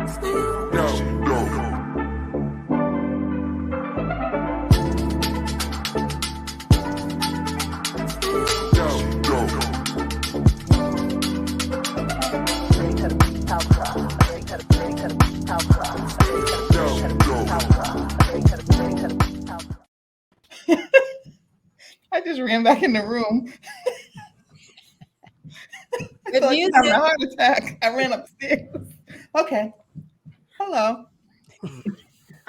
I just ran back in the room. Good So music. I'm having a heart attack. I ran upstairs. Okay. Hello.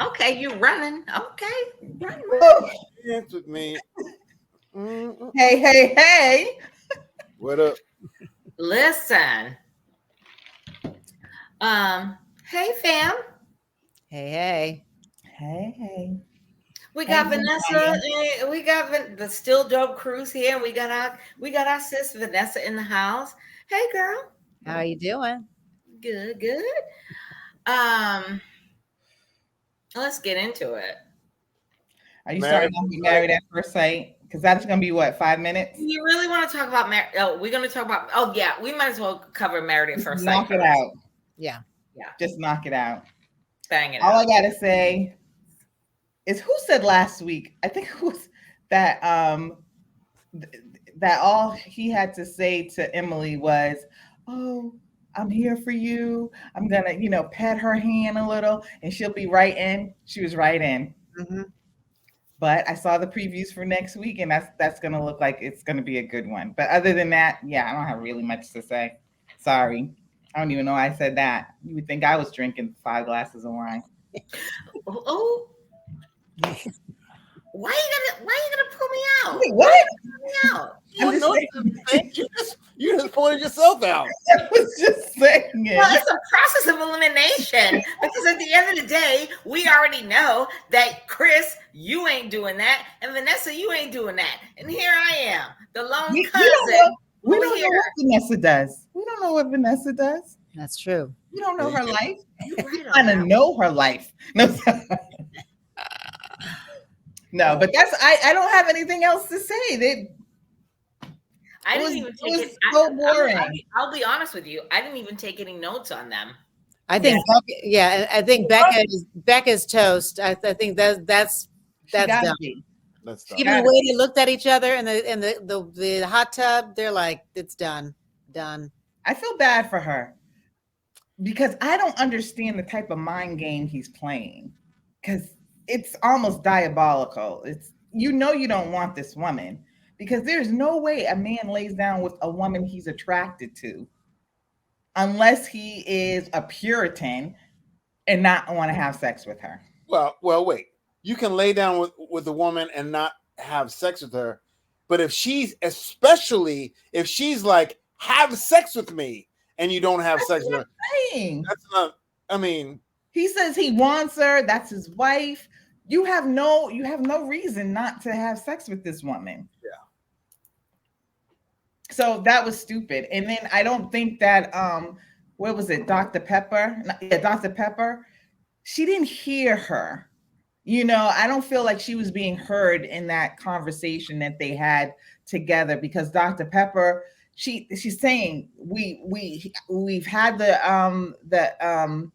Okay, you running. Okay. Dance with me. Hey. What up? Listen. Hey fam. Hey. We got Hey, Vanessa. We got the Still Dope Cruise here. And we got our sis Vanessa in the house. Hey girl. How you doing? Good. Let's get into it. Are you starting off with Married at First Sight? Because that's going to be what, 5 minutes? You really want to talk about marriage? Oh, we're going to talk about. Oh yeah, we might as well cover Married at First Sight. Knock it out. Yeah. Just knock it out. Bang it All out. I gotta say is, who said last week? I think it was that that all he had to say to Emily was, "Oh, I'm here for you. I'm gonna, pet her hand a little, and she'll be right in." She was right in. Mm-hmm. But I saw the previews for next week, and that's gonna look like it's gonna be a good one. But other than that, yeah, I don't have really much to say. Sorry. I don't even know I said that. You would think I was drinking 5 glasses of wine. Oh. Why you gonna pull me out? Wait, what? Pull me out. You just pointed yourself out. I was just saying it. Well, it's a process of elimination because at the end of the day, we already know that Chris, you ain't doing that, and Vanessa, you ain't doing that, and here I am, the lone cousin. We don't know what Vanessa does. We don't know what Vanessa does. That's true. We don't know her life. Right, I don't know her life. No, no, but I don't have anything else to say. I didn't even take it. So boring. I'll be honest with you. I didn't even take any notes on them. I think, I think Becca's toast. I think that's done. Even the way they looked at each other in the hot tub, they're like, it's done. I feel bad for her because I don't understand the type of mind game he's playing, because it's almost diabolical. It's, you don't want this woman, because there's no way a man lays down with a woman he's attracted to unless he is a Puritan and not want to have sex with her. Well, wait. You can lay down with a woman and not have sex with her, but especially if she's like, have sex with me, and you don't have sex with her, that's not. I mean, he says he wants her. That's his wife. You have no reason not to have sex with this woman. Yeah. So that was stupid. And then I don't think that what was it, Dr. Pepper? Yeah, Dr. Pepper. She didn't hear her. I don't feel like she was being heard in that conversation that they had together, because Dr. Pepper, she's saying we've had the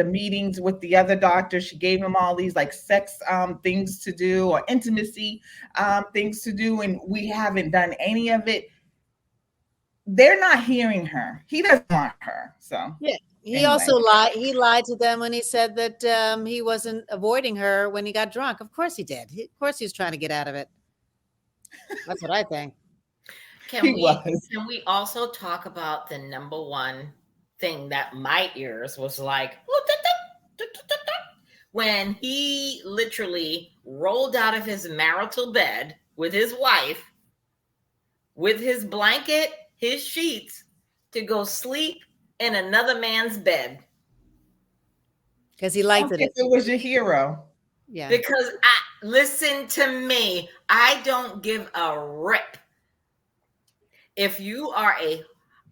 meetings with the other doctor. She gave him all these like sex things to do, or intimacy things to do, and we haven't done any of it. They're not hearing her. He doesn't want her. So yeah. He also lied. He lied to them when he said that he wasn't avoiding her when he got drunk. Of course he did. Of course he was trying to get out of it. That's what I think. Can we also talk about the number one thing that my ears was like, when he literally rolled out of his marital bed with his wife, with his blanket, his sheets, to go sleep in another man's bed, because he liked it. If it was your hero, yeah. Because listen to me, I don't give a rip if you are a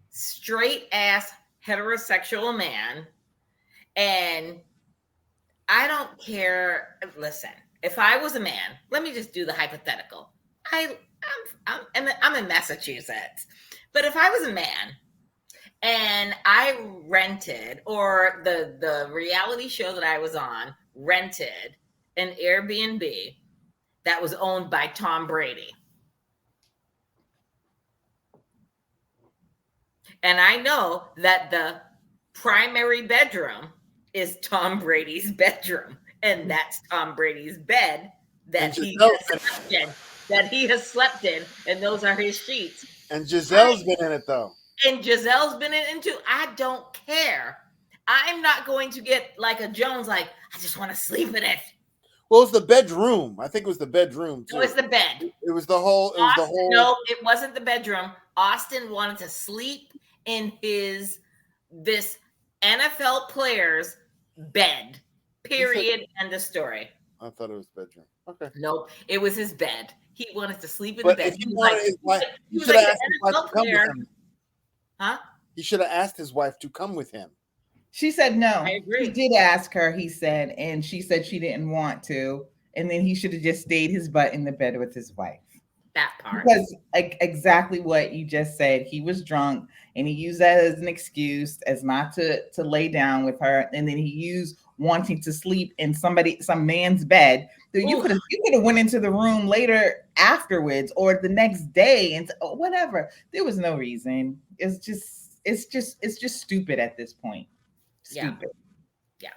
straight ass heterosexual man, and I don't care. Listen, if I was a man, let me just do the hypothetical. I'm in Massachusetts, but if I was a man And I rented, or the reality show that I was on rented an Airbnb that was owned by Tom Brady. And I know that the primary bedroom is Tom Brady's bedroom. And that's Tom Brady's bed that he has slept in. And those are his sheets. And Giselle's been in it, though. And Giselle's been in it too. I don't care. I'm not going to get like a Jones, like, I just want to sleep in it. Well, it's the bedroom. I think it was the bedroom too. No, it's the bed. It was the whole. No, it wasn't the bedroom. Austin wanted to sleep in this NFL player's bed. Period. End of story. I thought it was the bedroom. Okay. Nope, it was his bed. He wanted to sleep in the bed. If he wanted his wife, he should have asked his wife to come with him. Huh? He should have asked his wife to come with him. She said no. I agree. He did ask her, he said, and she said she didn't want to. And then he should have just stayed his butt in the bed with his wife. That part. Because exactly what you just said. He was drunk and he used that as an excuse as not to lay down with her. And then he used wanting to sleep in some man's bed. So you could have went into the room later afterwards or the next day and whatever. There was no reason. It's just stupid at this point. Stupid. Yeah.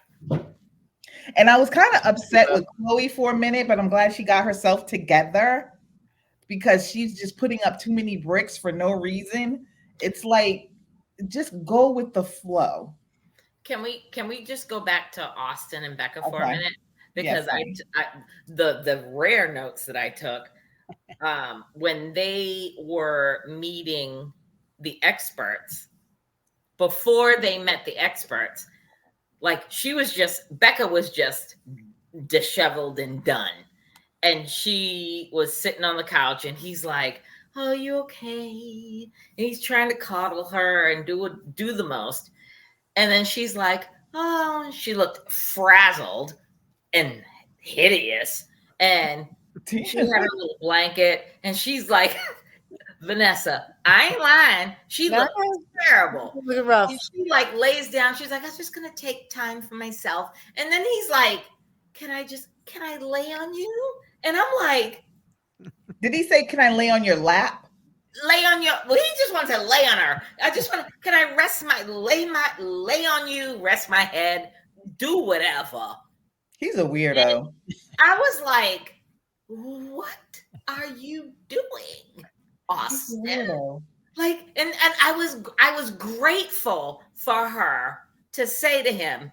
And I was kind of upset with Chloe for a minute, but I'm glad she got herself together because she's just putting up too many bricks for no reason. It's like, just go with the flow. Can we just go back to Austin and Becca for a minute? Because yes, the rare notes that I took when they were meeting the experts, before they met the experts, like Becca was just disheveled and done. And she was sitting on the couch and he's like, "Oh, you okay?" And he's trying to coddle her and do the most. And then she's like, "Oh," she looked frazzled and hideous. And she had a little blanket and she's like, "Vanessa, I ain't lying. She looked terrible." Rough. She like lays down. She's like, "I'm just gonna take time for myself." And then he's like, can I lay on you?" And I'm like, did he say, "Can I lay on your lap?" Lay on your, well, he just wants to lay on her. Can I lay on you, rest my head, do whatever. He's a weirdo. And I was like, what are you doing, Austin? Like, and I was grateful for her to say to him,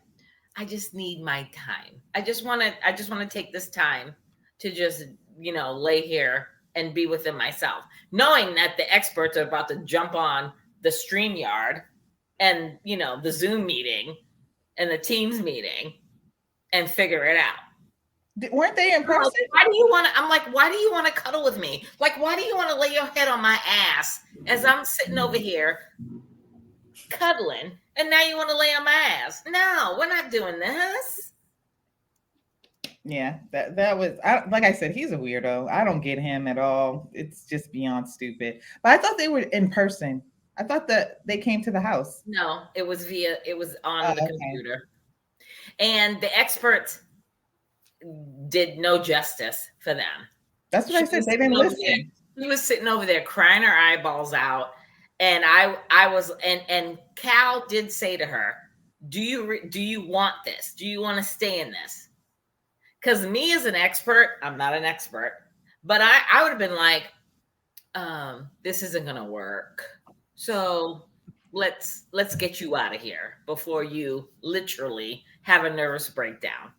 "I just need my time. I just want to take this time to just, lay here and be within myself," knowing that the experts are about to jump on the StreamYard and, the Zoom meeting and the Teams meeting and figure it out. Weren't they in person? Why do you want to cuddle with me? Like, why do you want to lay your head on my ass as I'm sitting over here cuddling, and now you want to lay on my ass? No, we're not doing this. Yeah, that was, like I said, he's a weirdo. I don't get him at all. It's just beyond stupid. But I thought they were in person. I thought that they came to the house. No, it was on the computer. And the experts did no justice for them. That's what I said. They didn't listen. He was sitting over there crying her eyeballs out. And I was, and Cal did say to her, do you want this? Do you want to stay in this? Because me as an expert, I'm not an expert, but I would have been like, this isn't going to work. So let's get you out of here before you literally have a nervous breakdown.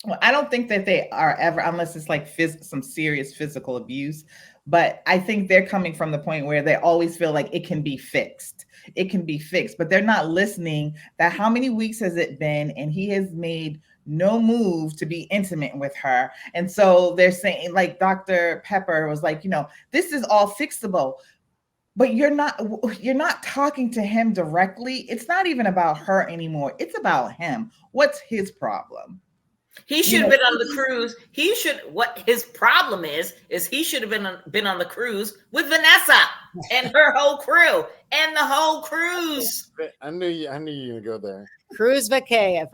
Well, I don't think that they are ever, unless it's like some serious physical abuse. But I think they're coming from the point where they always feel like it can be fixed. It can be fixed, but they're not listening. That how many weeks has it been? And he has made no move to be intimate with her. And so they're saying, like Dr. Pepper was like, this is all fixable. But you're not talking to him directly. It's not even about her anymore. It's about him. What's his problem? He should have been on the cruise. What his problem is he should have been on the cruise with Vanessa. and her whole crew and the whole cruise. I knew you were gonna go there. Cruise vacay.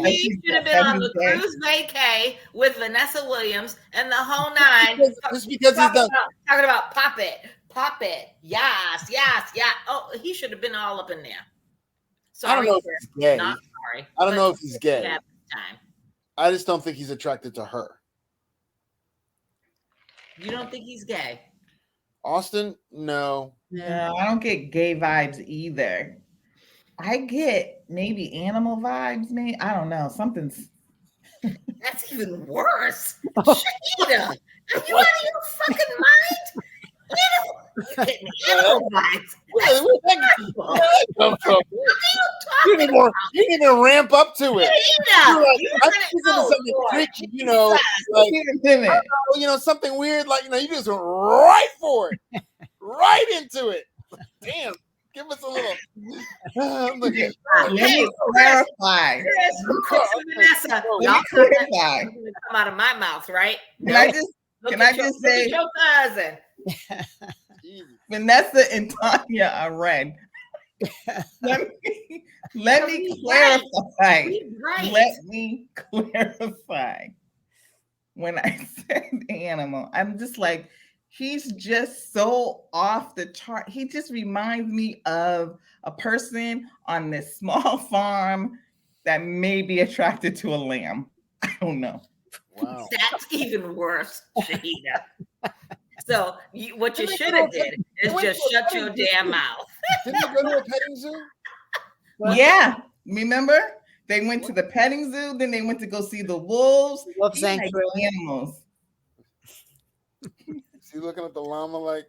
He should have been on the cruise vacay with Vanessa Williams and the whole nine. Just because he's done talking about pop it, yes. Oh, he should have been all up in there. Sorry, I don't know if he's gay. Not sorry. I don't know if he's gay. Time. I just don't think he's attracted to her. You don't think he's gay? Austin, no. No, I don't get gay vibes either. I get maybe animal vibes, maybe. I don't know. Something's That's even worse. Shahida, are you out of your fucking mind? You're getting animal vibes. You didn't even ramp up to it. Something weird, like you just went right for it, right into it. Damn, give us a little. Let me clarify. Vanessa, y'all clarify. Come out of my mouth, right? Can I just say, your cousin. Vanessa and Tanya are red. Let me clarify. Right. Let me clarify. When I said animal, I'm just like, he's just so off the chart. He just reminds me of a person on this small farm that may be attracted to a lamb. I don't know. Wow. That's even worse, Shahida. So what you should have did is just shut your damn mouth. Didn't you go to a petting zoo? Yeah. Remember? They went to the petting zoo, then they went to go see the wolves. Wolf sanctuary. Animals. Is he looking at the llama like?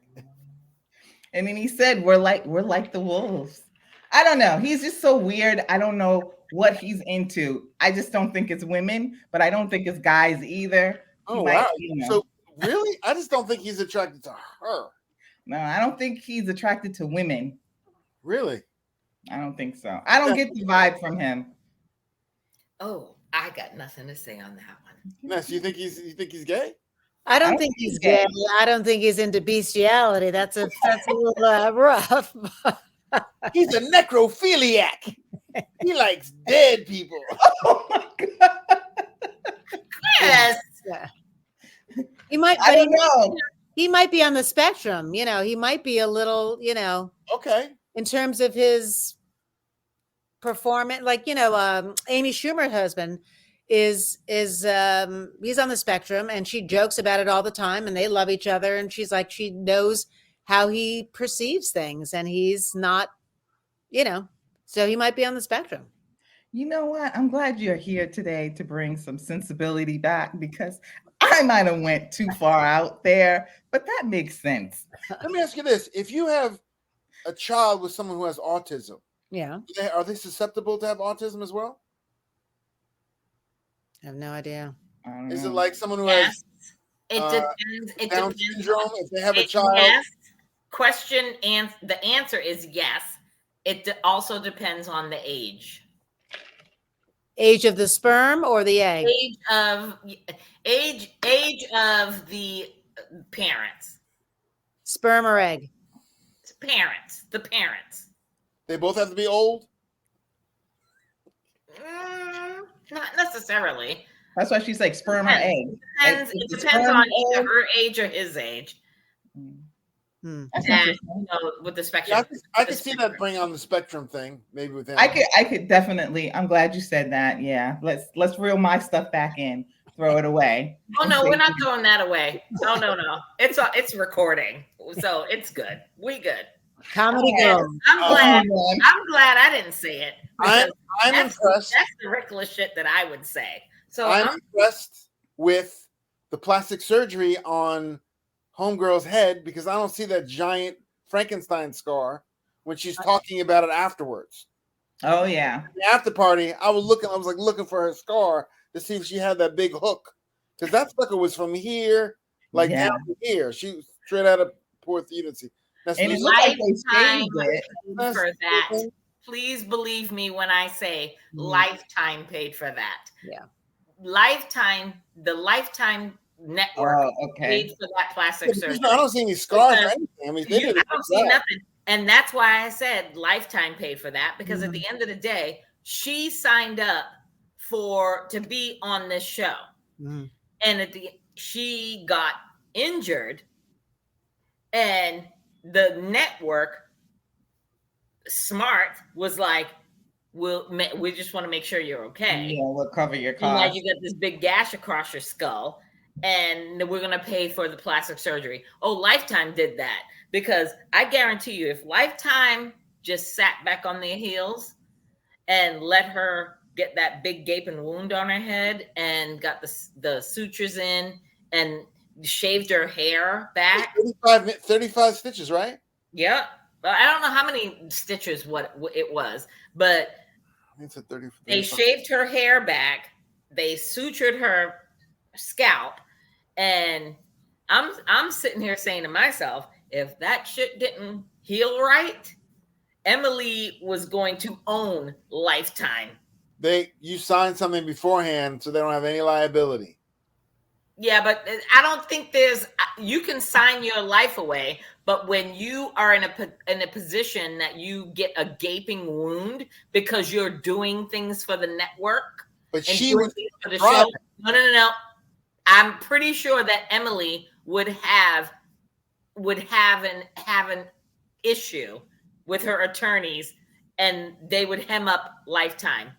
And then he said, we're like the wolves. I don't know. He's just so weird. I don't know what he's into. I just don't think it's women, but I don't think it's guys either. Oh, wow. So really? I just don't think he's attracted to her. No, I don't think he's attracted to women. Really? I don't think so. I don't get the vibe from him. Oh, I got nothing to say on that one. Ness, you think he's gay? I don't think he's gay. I don't think he's into bestiality. That's a little rough. He's a necrophiliac. He likes dead people. Oh my God. Yes. Yeah. He might. I don't know. He might be on the spectrum. He might be a little. Okay. In terms of his performance, like Amy Schumer's husband is he's on the spectrum, and she jokes about it all the time, and they love each other, and she's like, she knows how he perceives things, and he's not, so he might be on the spectrum. You know what? I'm glad you're here today to bring some sensibility back, because I might have went too far out there, but that makes sense. Let me ask you this. If you have a child with someone who has autism, yeah, are they susceptible to have autism as well? I have no idea. Is it like someone who has it depends. It Down depends syndrome? If they have a child? Yes. Question and the answer is yes. It also depends on the age. Age of the sperm or the egg? Age of the parents. Sperm or egg? The parents. They both have to be old? Not necessarily. That's why she's like sperm or egg. It depends on either her age or his age. And, with the spectrum. Yeah, I can see that bring on the spectrum thing, maybe with him. I could definitely. I'm glad you said that. Yeah, let's reel my stuff back in. Throw it away. Oh no, we're not throwing that away. No. It's recording, so it's good. We good. Comedy goes. I'm glad I didn't say it. I'm impressed. That's the reckless shit that I would say. So I'm impressed with the plastic surgery on Homegirl's head, because I don't see that giant Frankenstein scar when she's talking about it afterwards. Oh yeah. The after party, I was looking for her scar to see if she had that big hook, because that sucker was from here, down to here. She was straight out of poor theater. And it looked like they for that. Please believe me when I say Lifetime paid for that. Yeah. The Lifetime network paid for that plastic surgery. I don't see any scars or anything. I mean, I don't see nothing. And that's why I said Lifetime paid for that, because at the end of the day, she signed up to be on this show. And she got injured, and the network smart was like, we just want to make sure you're okay. Yeah, we'll cover your costs. And now you got this big gash across your skull, and we're going to pay for the plastic surgery. Oh, Lifetime did that, because I guarantee you, if Lifetime just sat back on their heels and let her get that big gaping wound on her head and got the sutures in and shaved her hair back. 35 stitches, right? Yeah. Well, I don't know how many stitches what it was, but it's a 30, they shaved her hair back. They sutured her scalp. And I'm sitting here saying to myself, if that shit didn't heal right, Emily was going to own Lifetime. You signed something beforehand, so they don't have any liability. Yeah, but I don't think you can sign your life away, but when you are in a position that you get a gaping wound because you're doing things for the network, but she was for the show. No. I'm pretty sure that Emily would have an issue with her attorneys, and they would hem up Lifetime.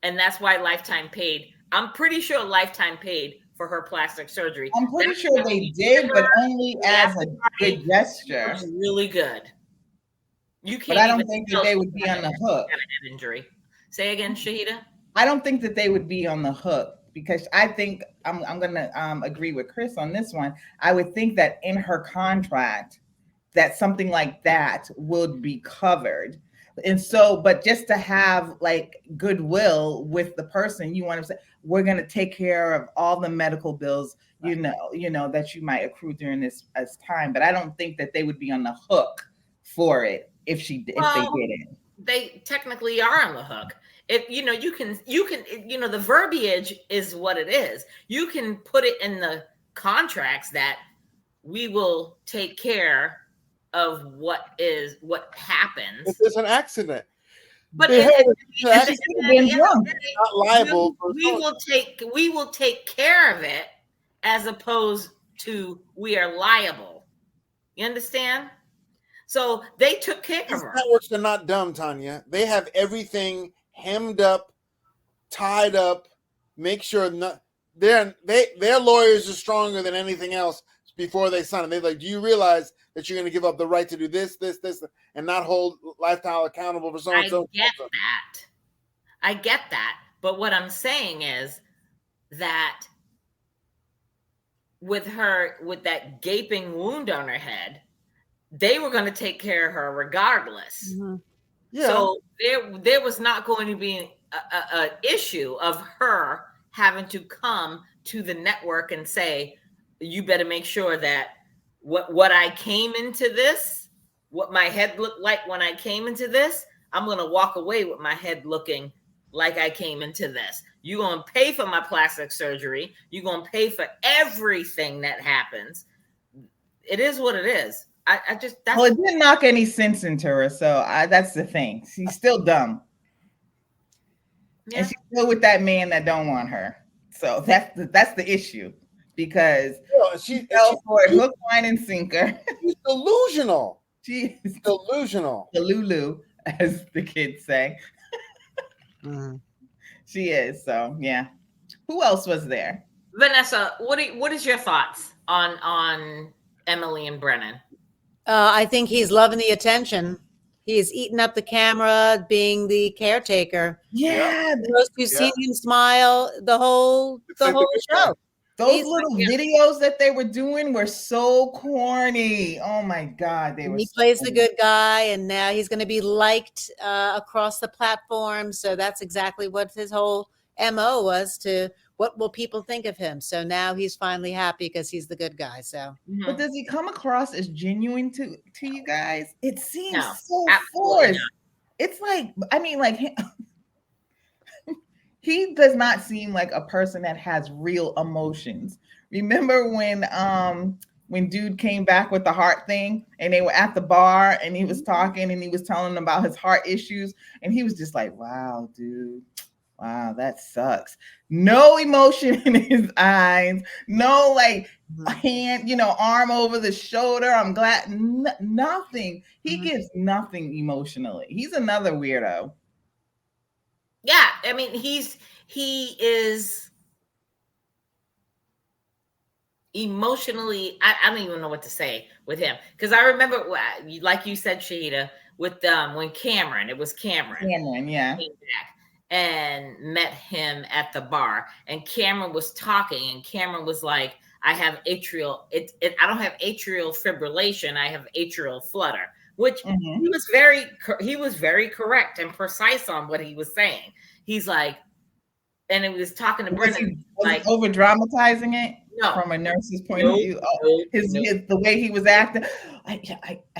And that's why Lifetime paid. I'm pretty sure Lifetime paid for her plastic surgery. I'm pretty sure they did, but only as a good gesture. It was really good. You can't. But I don't think that they would be on the hook. Injury. Say again, Shahida. I don't think that they would be on the hook, because I think I'm going to agree with Chris on this one. I would think that in her contract that something like that would be covered. And so, but just to have like goodwill with the person, you want to say, we're going to take care of all the medical bills, you know, that you might accrue during this as time. But I don't think that they would be on the hook for it if they didn't. They technically are on the hook. If you can, the verbiage is what it is. You can put it in the contracts that we will take care of what happens. If there's an accident, but not liable. We will take care of it, as opposed to we are liable. You understand? So they took care of her. Networks are not dumb, Tanya. They have everything hemmed up, tied up. Make sure their lawyers are stronger than anything else before they sign it. They're like, do you realize that you're going to give up the right to do this, and not hold Lifetime accountable for so and so? I get that. But what I'm saying is that with that gaping wound on her head, they were going to take care of her regardless. Mm-hmm. Yeah. So there was not going to be an issue of her having to come to the network and say, you better make sure that what I came into this, what my head looked like when I came into this, I'm going to walk away with my head looking like I came into this. You're going to pay for my plastic surgery. You're going to pay for everything that happens. It is what it is. It didn't knock any sense into her. So that's the thing. She's still dumb. Yeah. And she's still with that man that don't want her. So that's the issue. Because she fell for a hook, line, and sinker. She's delusional. She is delusional. The Lulu, as the kids say. She is. So yeah. Who else was there? Vanessa, what is your thoughts on Emily and Brennan? I think he's loving the attention. He's eating up the camera, being the caretaker. Yeah. Those who've seen him smile the whole show. Those little videos that they were doing were so corny. Oh my God. He plays the good guy, and now he's going to be liked across the platform. So that's exactly what his whole MO was, to what will people think of him? So now he's finally happy because he's the good guy. So, but does he come across as genuine to you guys? It seems so forced. Not. It's like, he does not seem like a person that has real emotions, Remember when dude came back with the heart thing and they were at the bar and he was talking and he was telling them about his heart issues and he was just like, wow, dude. Wow, that sucks. No emotion in his eyes. No, like hand, arm over the shoulder. I'm glad. Nothing. He gives nothing emotionally. He's another weirdo. Yeah, I mean, he is emotionally. I don't even know what to say with him because I remember, like you said, Shahida, with when Cameron, it was Cameron. Cameron, yeah. Came back and met him at the bar, and Cameron was talking, and Cameron was like, I have atrial, I don't have atrial fibrillation, I have atrial flutter, which he was very correct and precise on what he was saying. He's like, and he was talking to Brendan, like over dramatizing it. No, from a nurse's point of view, the way he was acting. I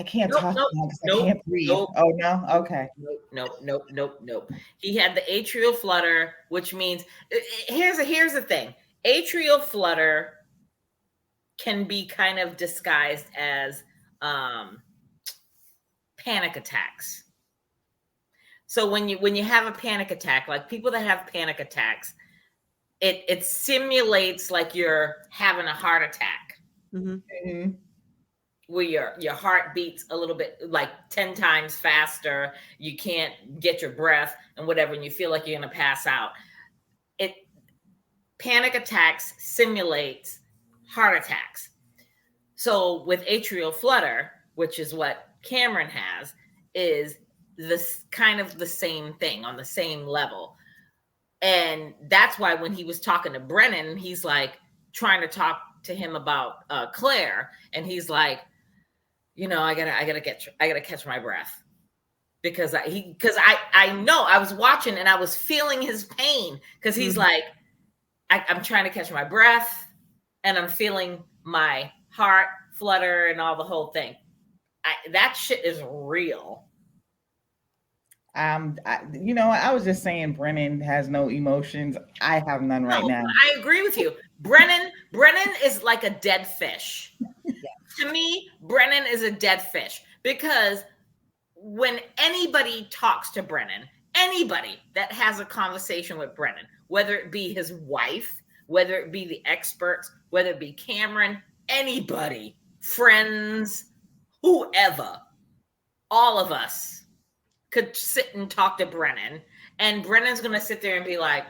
can't talk now because I can't breathe. Oh no, okay. Nope. He had the atrial flutter, which means here's the thing: atrial flutter can be kind of disguised as panic attacks. So when you have a panic attack, like people that have panic attacks, it simulates like you're having a heart attack, where your heart beats a little bit, like 10 times faster. You can't get your breath and whatever, and you feel like you're going to pass out. Panic attacks simulates heart attacks. So with atrial flutter, which is what Cameron has, is this kind of the same thing on the same level. And that's why when he was talking to Brennan, he's like trying to talk to him about Claire, and he's like, I gotta catch my breath because I know I was watching and I was feeling his pain because he's like, I'm trying to catch my breath and I'm feeling my heart flutter and all the whole thing. That shit is real. I was just saying Brennan has no emotions. I have none right now. I agree with you. Brennan is like a dead fish. To me, Brennan is a dead fish because when anybody talks to Brennan, anybody that has a conversation with Brennan, whether it be his wife, whether it be the experts, whether it be Cameron, anybody, friends, whoever, all of us could sit and talk to Brennan, and Brennan's going to sit there and be like,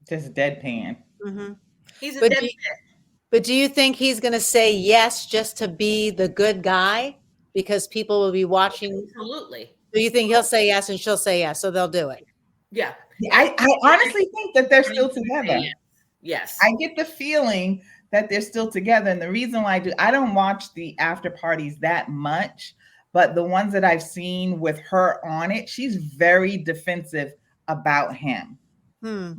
just deadpan. He's a deadpan. But do you think he's going to say yes just to be the good guy because people will be watching? Absolutely. Do you think he'll say yes and she'll say yes, so they'll do it? Yeah. I honestly think that they're still together. Yes. I get the feeling that they're still together. And the reason why I don't watch the after parties that much, but the ones that I've seen with her on it, she's very defensive about him,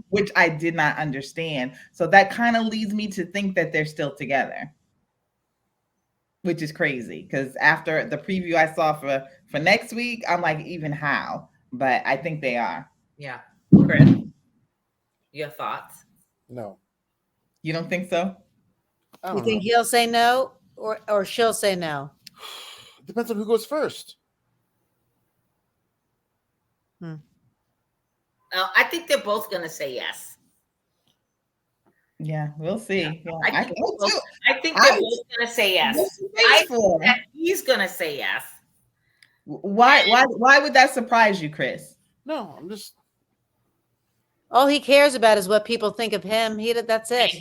which I did not understand. So that kind of leads me to think that they're still together, which is crazy. Because after the preview I saw for next week, I'm like, even how? But I think they are. Yeah. Chris, your thoughts? No. You don't think so? You think he'll say no or she'll say no? Depends on who goes first. I think they're both going to say yes. Yeah, we'll see. Yeah. I think they're both going to say yes. I think that he's going to say yes. Why would that surprise you, Chris? No, I'm just. All he cares about is what people think of him. That's it.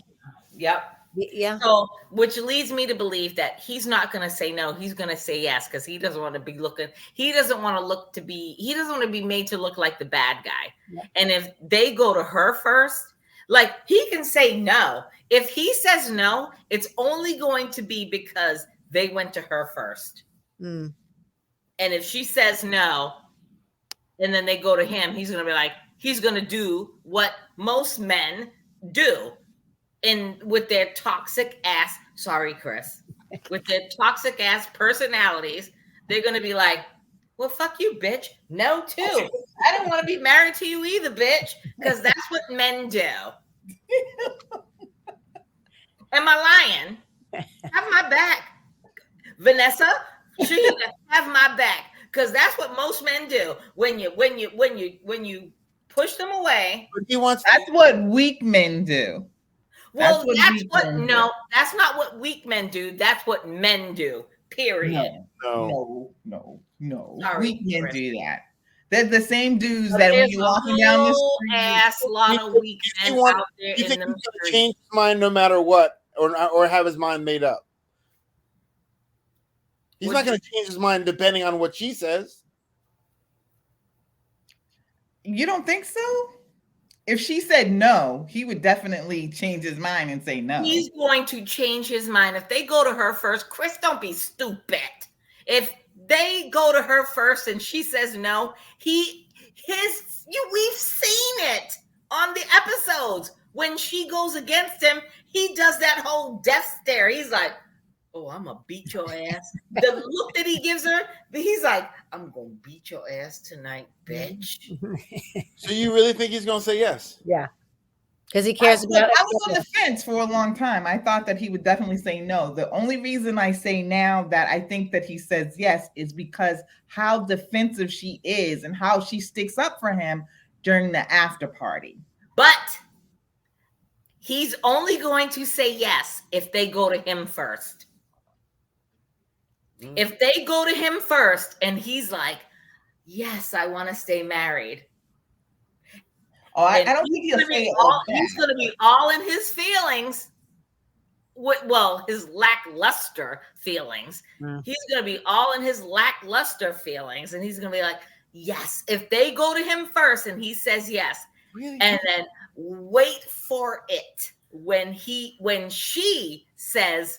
Yep. Yeah. So, which leads me to believe that he's not going to say no. He's going to say yes because he doesn't want to be looking. He doesn't want to be made to look like the bad guy. Yeah. And if they go to her first, like he can say no. If he says no, it's only going to be because they went to her first. And if she says no, and then they go to him, he's going to be like, he's going to do what most men do. And with their toxic ass, sorry, Chris, with their toxic ass personalities, they're going to be like, well, fuck you, bitch. No, too. I don't want to be married to you either, bitch, because that's what men do. Am I lying? Have my back, Vanessa. She have my back, because that's what most men do. When you push them away. That's what weak men do. Well, that's not what weak men do. That's what men do. Period. No. Sorry, weak men Chris. do that. They're the same dudes that when you're walking down the street, ass lot of weak men out there you in think the he's gonna street. change his mind no matter what, or have his mind made up? He's not going to change his mind depending on what she says. You don't think so? If she said no, he would definitely change his mind and say no. He's going to change his mind. If they go to her first, Chris, don't be stupid. If they go to her first and she says no, we've seen it on the episodes. When she goes against him, he does that whole death stare. He's like, oh, I'm gonna beat your ass. The look that he gives her, he's like, I'm gonna beat your ass tonight, bitch. So you really think he's gonna say yes? Yeah. Because he cares about it. I was on the fence for a long time. I thought that he would definitely say no. The only reason I say now that I think that he says yes is because how defensive she is and how she sticks up for him during the after party. But he's only going to say yes if they go to him first. If they go to him first and he's like, yes, I want to stay married. Oh, I don't think he'll say he's going to be all in his feelings. Well, his lackluster feelings. He's going to be all in his lackluster feelings. And he's going to be like, yes, if they go to him first and he says yes. Really? And then wait for it. When she says,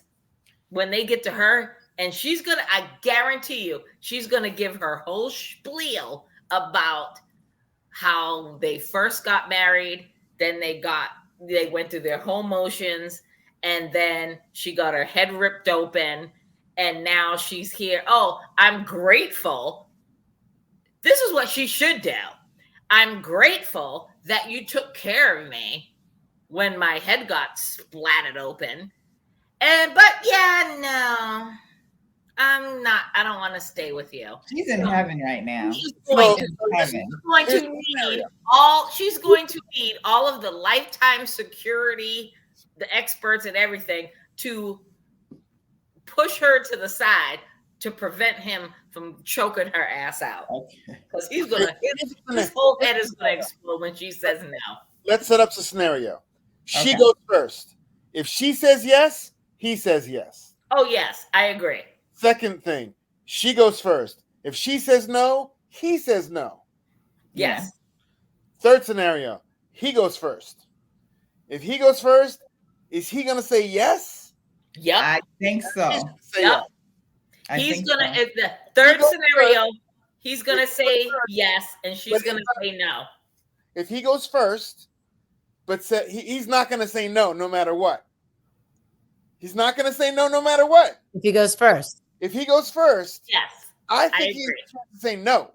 when they get to her, and I guarantee you, she's going to give her whole spiel about how they first got married, then they went through their whole motions, and then she got her head ripped open, and now she's here. Oh, I'm grateful. This is what she should do. I'm grateful that you took care of me when my head got splatted open. But yeah, no. I don't want to stay with you. She's in heaven right now. She's going to need all of the lifetime security, the experts and everything to push her to the side to prevent him from choking her ass out. Because his whole head is going to explode when she says no. Let's set up the scenario. She goes first. If she says yes, he says yes. Oh, yes, I agree. Second thing, she goes first. If she says no, he says no. Yes. Third scenario, he goes first. If he goes first, is he going to say yes? Yep. I think so. Yep. He's going to, the third scenario, he's going to say yes, and she's going to say no. If he goes first, but he's not going to say no matter what. He's not going to say no matter what. If he goes first. If he goes first, yes, I think he's trying to say no.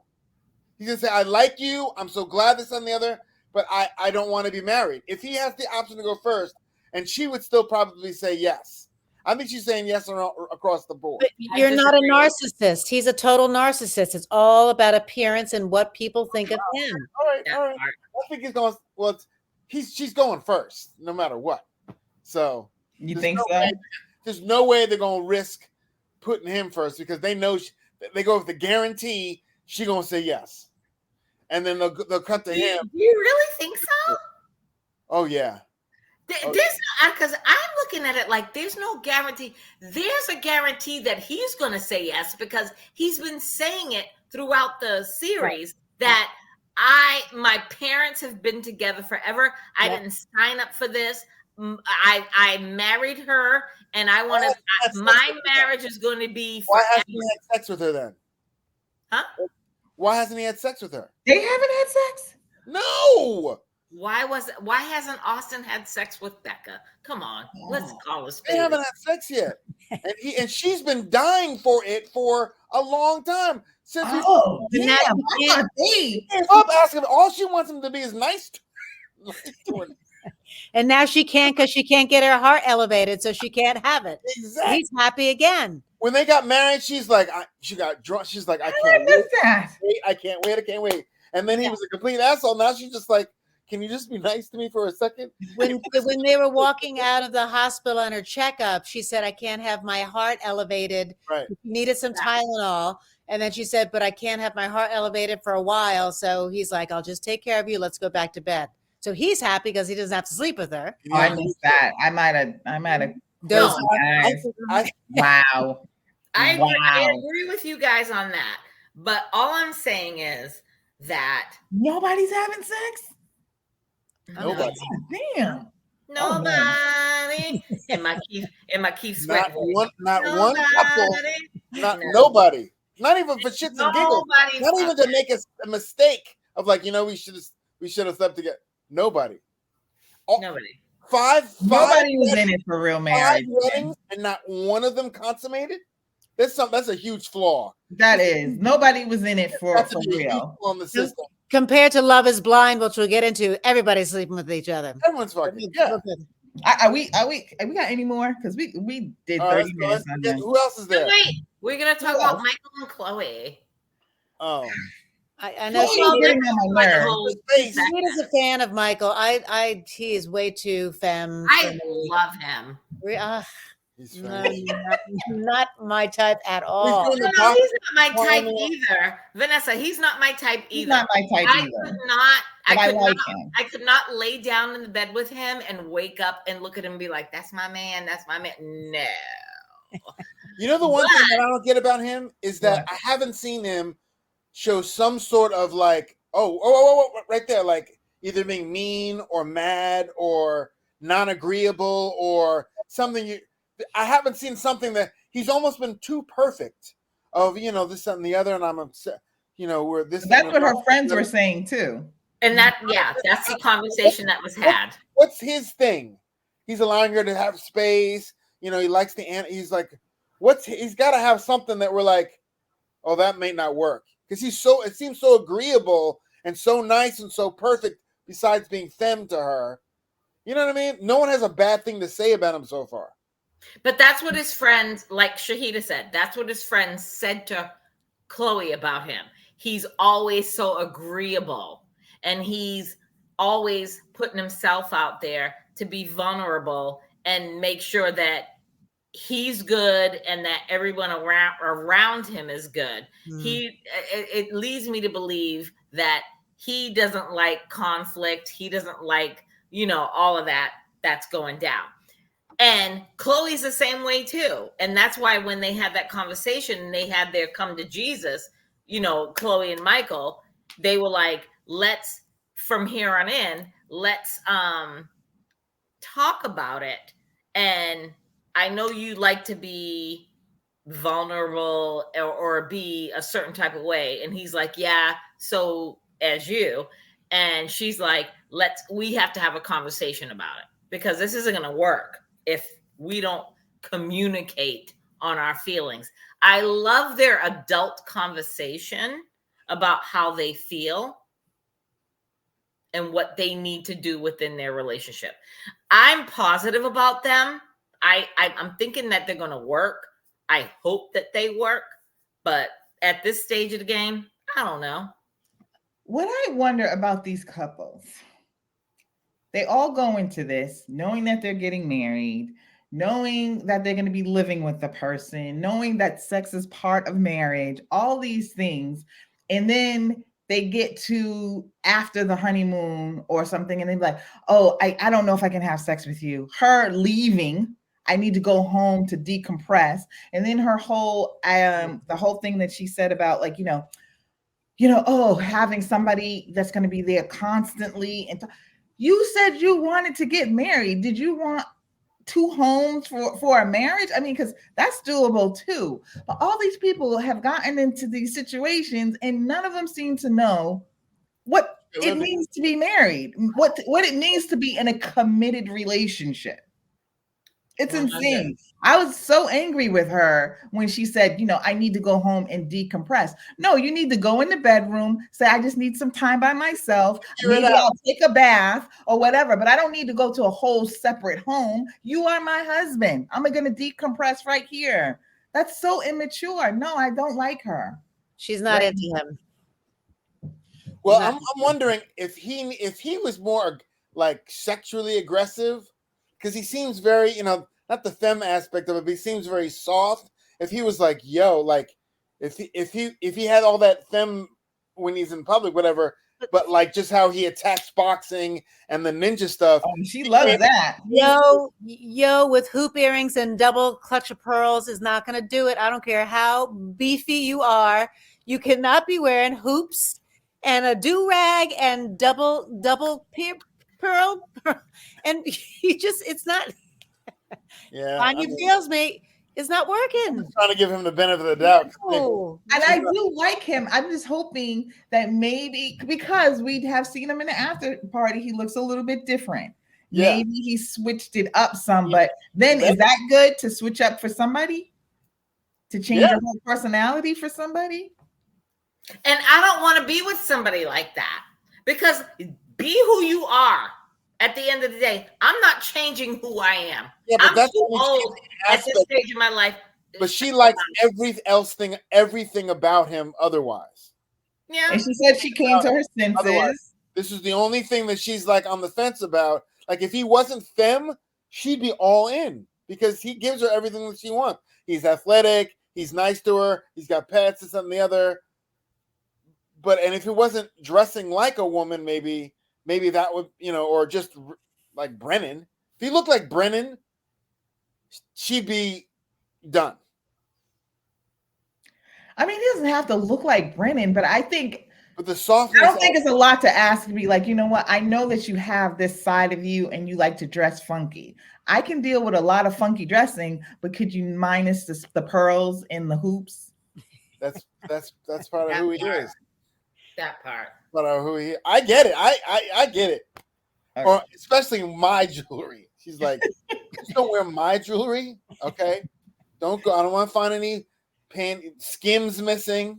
He's going to say, I like you. I'm so glad this and the other, but I don't want to be married. If he has the option to go first, and she would still probably say yes. I think she's saying yes across the board. But you're not a narcissist. He's a total narcissist. It's all about appearance and what people think of him. All right. I think he's going, she's going first, no matter what. So. You think so? There's no way they're going to risk putting him first because they know they go with the guarantee she's going to say yes. And then they'll cut to him. Do you really think so? Oh, yeah. Because I'm looking at it like there's no guarantee. There's a guarantee that he's going to say yes because he's been saying it throughout the series that my parents have been together forever. I didn't sign up for this. I married her, and I want to. My marriage is going to be. Why hasn't he had sex with her then? Huh? Why hasn't he had sex with her? They haven't had sex? No. Why hasn't Austin had sex with Becca? Come on, let's call this. They haven't had sex yet, and she's been dying for it for a long time. Since he gave up asking. All she wants him to be is nice to her. And now she can't because she can't get her heart elevated, so she can't have it. Exactly. He's happy again. When they got married, she's like, she got drunk. She's like, I can't wait. I can't wait. And then he was a complete asshole. Now she's just like, can you just be nice to me for a second? When they were walking out of the hospital on her checkup, she said, I can't have my heart elevated. Right. She needed some Tylenol. And then she said, but I can't have my heart elevated for a while. So he's like, I'll just take care of you. Let's go back to bed. So he's happy because he doesn't have to sleep with her. Oh, I missed that. I might have. Wow. I agree with you guys on that. But all I'm saying is that nobody's having sex. Nobody. Damn. Nobody. In my Keith Sweat. Not one couple. Nobody. Not even for shits and giggles. Not even to make a mistake of like, we should have slept together. Nobody. Nobody. Nobody was in it for real marriage. 5 weddings and not one of them consummated. That's a huge flaw. That is. Nobody was in it for real. On the system. Compared to Love is Blind, which we'll get into, everybody's sleeping with each other. Everyone's fucking. Yeah. Are we got any more? Because we did 30 minutes on that. Who else is there? Wait, we're gonna talk about Michael and Chloe. Oh. I know she's getting on my nerves. She's a fan of Michael. He is way too femme. I love him. Not my type at all. He's not my type either. Vanessa, he's not my type either. He's not my type either. I could not lay down in the bed with him and wake up and look at him and be like, that's my man. That's my man. No. You know, the one thing that I don't get about him is that I haven't seen him show some sort of like, right there, like either being mean or mad or non-agreeable or something. I haven't seen something that he's almost been too perfect of, this, that, and the other, and I'm upset, where this. That's what her friends were saying too. And that's the conversation that was had. What's his thing? He's allowing her to have space. He likes he's like, he's got to have something that we're like, oh, that may not work. Because it seems so agreeable and so nice and so perfect besides being femme to her. You know what I mean? No one has a bad thing to say about him so far. But that's what his friends, like Shahida said, that's what his friends said to Chloe about him. He's always so agreeable and he's always putting himself out there to be vulnerable and make sure that he's good and that everyone around him is good. It leads me to believe that he doesn't like conflict. He doesn't like, all of that's going down. And Chloe's the same way too. And that's why when they had that conversation, they had their come to Jesus, Chloe and Michael, they were like, from here on in, let's talk about it. And I know you like to be vulnerable or be a certain type of way. And he's like, yeah, so as you. And she's like, we have to have a conversation about it because this isn't going to work if we don't communicate on our feelings. I love their adult conversation about how they feel and what they need to do within their relationship. I'm positive about them. I'm thinking that they're going to work. I hope that they work. But at this stage of the game, I don't know. What I wonder about these couples, they all go into this knowing that they're getting married, knowing that they're going to be living with the person, knowing that sex is part of marriage, all these things. And then they get to after the honeymoon or something and they're like, oh, I don't know if I can have sex with you. Her leaving, I need to go home to decompress. And then her whole, the whole thing that she said about like, having somebody that's going to be there constantly. And you said you wanted to get married. Did you want 2 homes for a marriage? I mean, because that's doable too. But all these people have gotten into these situations and none of them seem to know what it means to be married, what it means to be in a committed relationship. It's insane. I was so angry with her when she said, I need to go home and decompress. No, you need to go in the bedroom, say, I just need some time by myself. Maybe I'll take a bath or whatever, but I don't need to go to a whole separate home. You are my husband. I'm going to decompress right here. That's so immature. No, I don't like her. She's not into him. Well, I'm wondering if he was more like sexually aggressive, because he seems very, not the femme aspect of it, but he seems very soft. If he was like, yo, like if he had all that femme when he's in public, whatever, but like just how he attacks boxing and the ninja stuff. Oh, she loves that. Yo, with hoop earrings and double clutch of pearls is not going to do it. I don't care how beefy you are. You cannot be wearing hoops and a do-rag and double pearl. And it's not. Yeah. On your feels, mate. It's not working. I'm trying to give him the benefit of the doubt. No. And I do like him. I'm just hoping that maybe, because we have seen him in the after party, he looks a little bit different. Yeah. Maybe he switched it up some, but then is that good to switch up for somebody? To change your whole personality for somebody? And I don't want to be with somebody like that, because be who you are. At the end of the day, I'm not changing who I am. Yeah, but I'm too old at this stage of my life. But she likes everything about him otherwise. Yeah. And she said she came to her senses. Otherwise, this is the only thing that she's like on the fence about. Like if he wasn't femme, she'd be all in, because he gives her everything that she wants. He's athletic. He's nice to her. He's got pets and something the other. And if he wasn't dressing like a woman, maybe that would, or just like Brennan. If he looked like Brennan, she'd be done. I mean, he doesn't have to look like Brennan, but I think. But the softness. I don't think it's a lot to ask to be like, you know what? I know that you have this side of you and you like to dress funky. I can deal with a lot of funky dressing, but could you minus the pearls and the hoops? That's part of who he is. That part. But I get it. I get it. Okay. Or especially my jewelry. She's like, just don't wear my jewelry, okay? Don't go. I don't want to find any skims missing,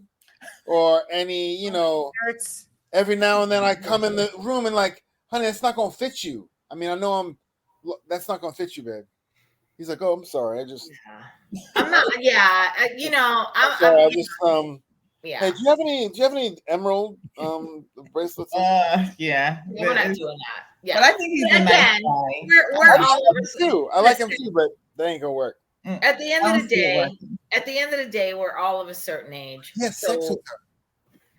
or any, Shirts. Every now and then I come in the room and like, honey, that's not gonna fit you. I mean, I know that's not gonna fit you, babe. He's like, oh, I'm sorry. I'm not. Yeah, I'm sorry. Yeah. Hey, do you have any emerald bracelets? Yeah. We're not doing that. Yeah. But I think he's a nice guy. We're all over too. I like him too, but that ain't gonna work. At the end of the day, we're all of a certain age. He has sex with her.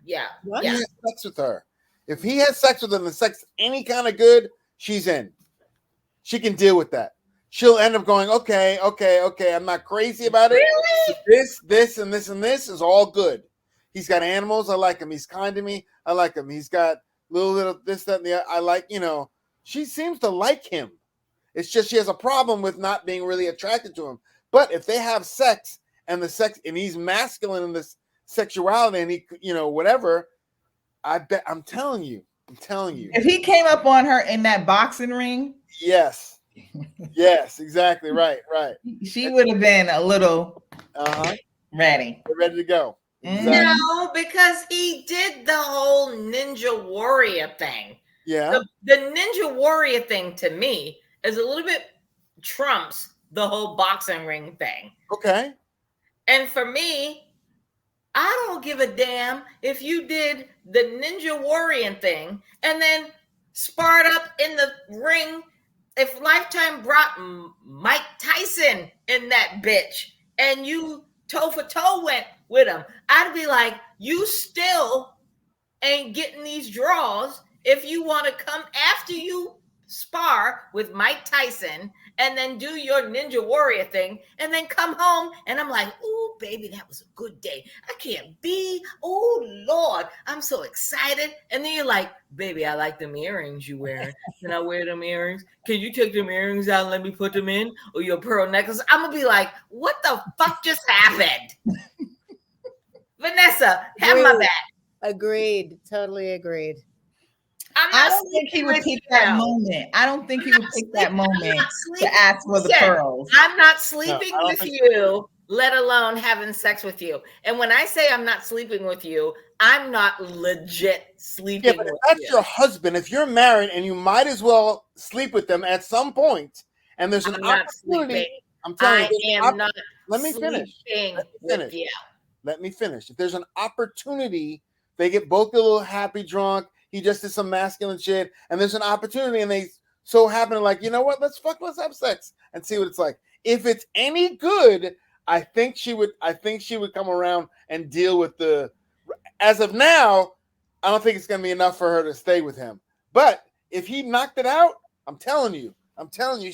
Yeah. He has sex with her. If he has sex with her and the sex any kind of good, she's in. She can deal with that. She'll end up going, okay. I'm not crazy about it. Really? This, and this is all good. He's got animals. I like him. He's kind to me. I like him. He's got little this, that, and the other. I like, she seems to like him. It's just she has a problem with not being really attracted to him. But if they have sex and he's masculine in this sexuality and he, whatever, I'm telling you. If he came up on her in that boxing ring. Yes, exactly. Right. She would have been a little ready to go. Exactly. No, because he did the whole Ninja Warrior thing. Yeah. The Ninja Warrior thing to me is a little bit trumps the whole boxing ring thing. Okay. And for me, I don't give a damn if you did the Ninja Warrior thing and then sparred up in the ring. If Lifetime brought Mike Tyson in that bitch and you toe for toe went with him, I'd be like, you still ain't getting these draws if you want to come after you spar with Mike Tyson and then do your Ninja Warrior thing and then come home and I'm like, oh baby, that was a good day. I can't be, oh Lord, I'm so excited. And then you're like, baby, I like them earrings you wearing. Can I wear them earrings? Can you take them earrings out and let me put them in? Or your pearl necklace? I'm gonna be like, what the fuck just happened? Vanessa, have my back. Agreed. Totally agreed. I don't think he would pick that moment. I don't think he would pick that moment to ask for the pearls. I'm not sleeping with you, let alone having sex with you. And when I say I'm not sleeping with you, I'm not legit sleeping with you. That's your husband. If you're married and you might as well sleep with them at some point, and there's an opportunity. I'm telling you, let me finish. Let me finish. If there's an opportunity, they get both a little happy drunk. He just did some masculine shit, and there's an opportunity, and they so happen to like, you know what? Let's have sex and see what it's like. If it's any good, I think she would come around and deal with the. As of now, I don't think it's gonna be enough for her to stay with him. But if he knocked it out, I'm telling you, I'm telling you.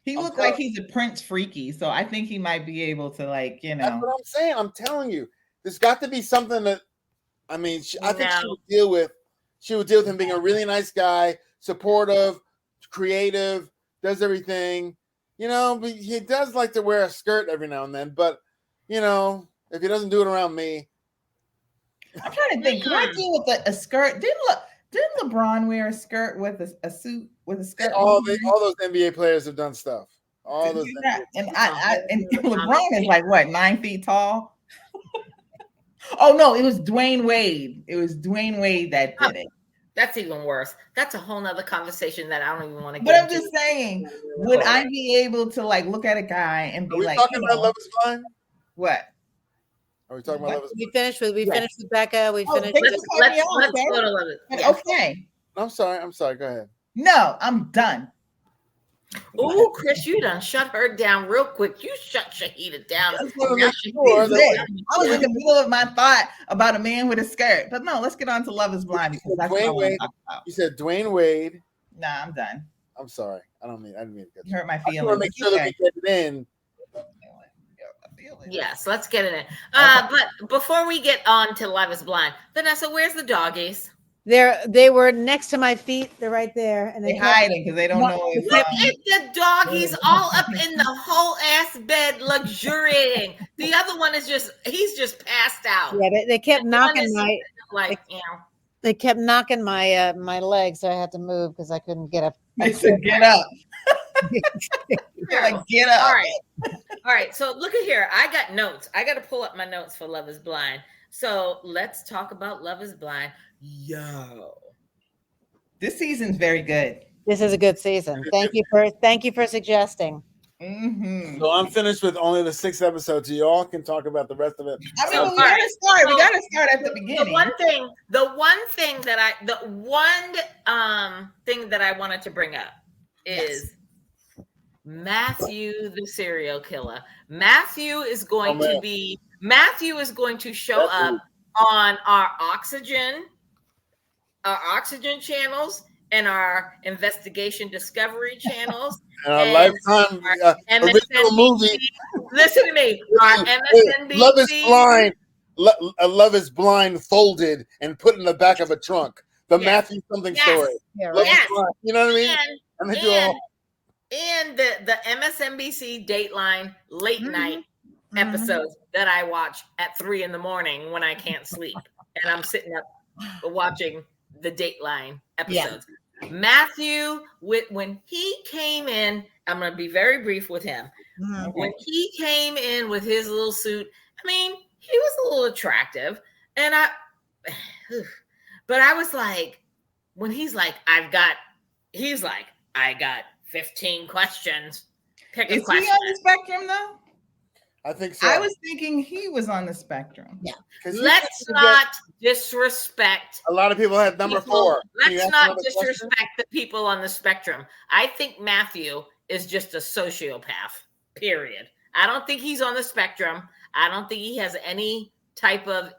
He looks like he's a Prince freaky, so I think he might be able to, like, you know. That's what I'm saying. I'm telling you, there's got to be something that. I mean, I think she would deal with him being a really nice guy, supportive, creative, does everything, you know. But he does like to wear a skirt every now and then. But you know, if he doesn't do it around me, I'm trying to think. Can I deal with a skirt? Didn't LeBron wear a skirt with a suit with a skirt? All those NBA players have done stuff. All those, and LeBron is like what, 9 feet tall? Oh no, it was Dwayne Wade. It was Dwayne Wade that did it. That's even worse. That's a whole nother conversation that I don't even want to get into. But I'm into. just saying, would I be able to like look at a guy and be like, talking about Love Is Blind? What? Are we talking about Love Is Blind? We finished with Becca. We finished. Let's go to Love Is Blind. Okay. I'm sorry. Go ahead. No, I'm done. Oh, Chris, you done shut her down real quick. You shut Shahida down. I was in the middle of my thought about a man with a skirt. But no, let's get on to Love Is Blind because that's what I want to talk about. You said Dwayne Wade. Nah, I'm done. I'm sorry. I didn't mean to you hurt my feelings. I want to make sure that we get it in. Yes, let's get it in. But before we get on to Love Is Blind, Vanessa, where's the doggies? They were next to my feet. They're right there, and they're hiding because they don't know. Look at the doggies all up in the whole ass bed, luxuriating. The other one is he's just passed out. Yeah, they kept knocking They kept knocking my my legs, so I had to move because I couldn't get up. I said, get up. Like, get up. All right. So look at here. I got notes. I got to pull up my notes for Love Is Blind. So let's talk about Love Is Blind. Yo, this season's very good. This is a good season. Thank you for suggesting. Mm-hmm. So I'm finished with only the 6 episodes. You all can talk about the rest of it. I mean, we gotta start. We gotta start at the beginning. The one thing that I wanted to bring up is Matthew, the serial killer. Matthew is going to show up on our oxygen channels and our investigation discovery channels and our Lifetime original movie. Listen to me. Our MSNBC. Love Is Blind. Love Is Blind folded and put in the back of a trunk. The Matthew something story. Yeah, right. You know what I mean? And the MSNBC Dateline late night episodes that I watch at 3 a.m. when I can't sleep and I'm sitting up watching the Dateline episodes. Yeah. Matthew, when he came in, I'm going to be very brief with him. Mm-hmm. When he came in with his little suit, I mean, he was a little attractive, and I was like, when he's like, I got 15 questions. Pick a question. Is he on the spectrum though? I think so. I was thinking he was on the spectrum. Yeah. Let's not disrespect. A lot of people had number 4. Let's not disrespect the people on the spectrum. I think Matthew is just a sociopath, period. I don't think he's on the spectrum. I don't think he has any type of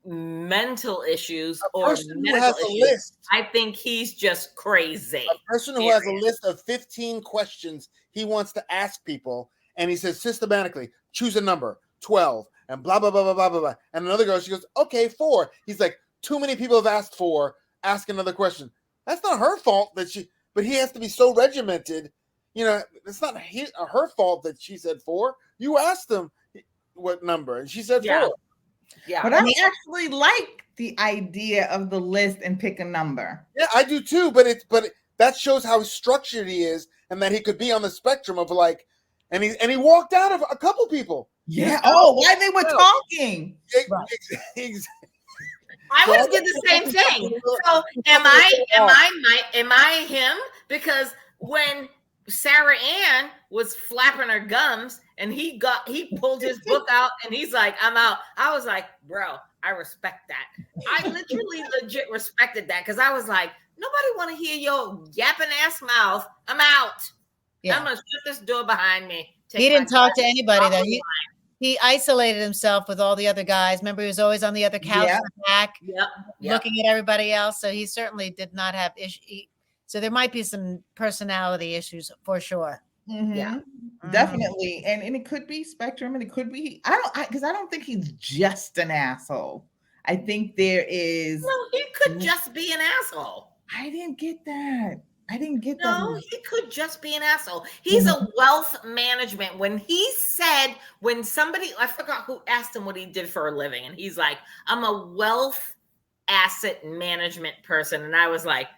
mental issues or medical issues. I think he's just crazy. A person who has a list of 15 questions he wants to ask people. And he says systematically, choose a number, 12, and blah, blah, blah, blah, blah, blah, blah. And another girl, she goes, okay, 4. He's like, too many people have asked 4. Ask another question. That's not her fault but he has to be so regimented. You know, it's not her fault that she said 4. You asked him what number, and she said 4. Yeah. But I actually like the idea of the list and pick a number. Yeah, I do too. But that shows how structured he is, and that he could be on the spectrum of like, and he walked out of a couple people. Yeah. Oh, why they were talking? I would have did the same thing. So am I him? Because when Sarah Ann was flapping her gums and he pulled his book out and he's like, I'm out. I was like, bro, I respect that. I literally legit respected that because I was like, nobody want to hear your yapping ass mouth. I'm out. Yeah. I'm gonna shut this door behind me. He didn't talk to anybody though. He isolated himself with all the other guys. Remember, he was always on the other couch in the back, looking at everybody else. So he certainly did not have issues. So there might be some personality issues for sure. Mm-hmm. Yeah, definitely. And it could be spectrum, and it could be because I don't think he's just an asshole. I think there is. No, he could just be an asshole. I didn't get that. that. No, he could just be an asshole. He's a wealth management. When somebody, I forgot who asked him what he did for a living, and he's like, I'm a wealth asset management person. And I was like,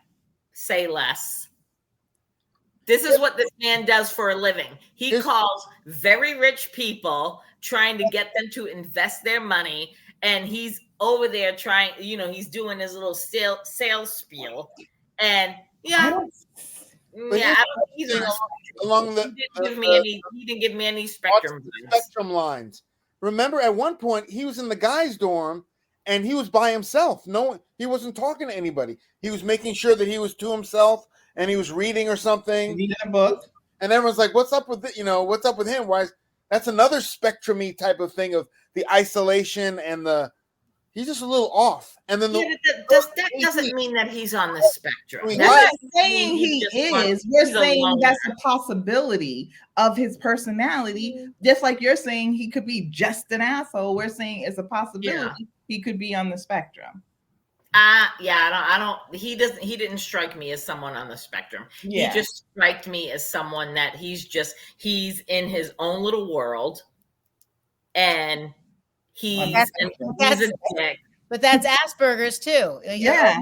say less. This is what this man does for a living. He calls very rich people, trying to get them to invest their money. And he's over there trying, he's doing his little sales spiel. And he didn't give me any spectrum lines. Remember, at one point he was in the guys' dorm and he was by himself. He wasn't talking to anybody. He was making sure that he was to himself and he was reading or something. Reading a book. And everyone's like, "What's up with it? What's up with him? Why?" That's another spectrum-y type of thing of the isolation and he's just a little off. And then that doesn't mean that he's on the spectrum. We're not saying he is. We're saying that's a possibility of his personality. Just like you're saying he could be just an asshole. We're saying it's a possibility he could be on the spectrum. He didn't strike me as someone on the spectrum. Yeah. He just struck me as someone that he's in his own little world, and he's a dick. But that's Asperger's too. Yeah,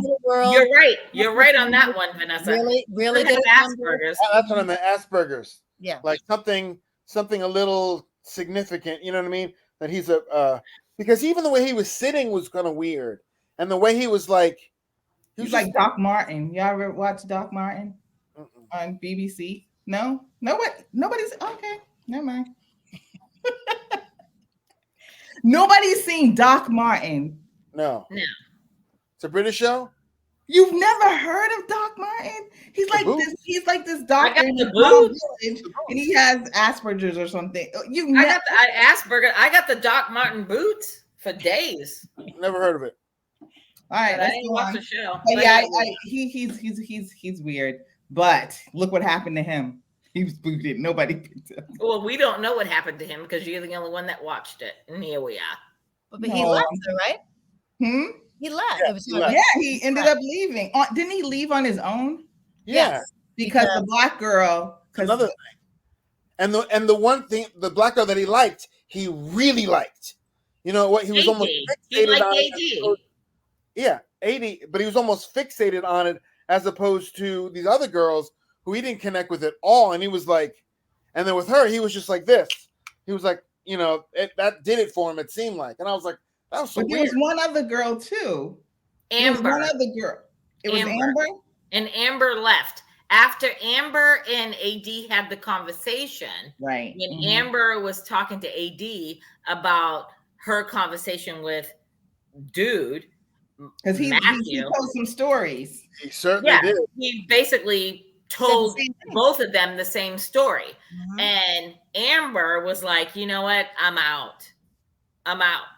you're right on that one, Vanessa. Really good Asperger's. That's what I meant. Asperger's. Yeah, like something a little significant. You know what I mean? That he's because even the way he was sitting was kind of weird. And the way he was like, he's like Doc Martin. Y'all ever watch Doc Martin on BBC? No, nobody's okay. Never mind. Nobody's seen Doc Martin. No. It's a British show. You've never heard of Doc Martin? He's like this. He's like this doctor in the village, and he has Asperger's or something. Asperger. I got the Doc Martin boots for days. Never heard of it. All right, I didn't watch the show. He's weird. But look what happened to him. He was booted. Nobody picked him. Well, we don't know what happened to him because you're the only one that watched it, and here we are. But he left, though, right? He left. He ended up leaving. Didn't he leave on his own? Yeah, because the black girl. Another thing, and the one thing, the black girl that he liked, he really liked. You know what? He was almost fixated on it. Yeah, 80, but he was almost fixated on it as opposed to these other girls who he didn't connect with at all. And he was like, and then with her, he was just like this. He was like, that did it for him, it seemed like. And I was like, that was so weird. There was one other girl too. Amber. One other girl. It was Amber? And Amber left. After Amber and AD had the conversation, right? When Amber was talking to AD about her conversation with dude, because he told some stories. He certainly did. He basically told both of them the same story. And Amber was like, you know what? I'm out.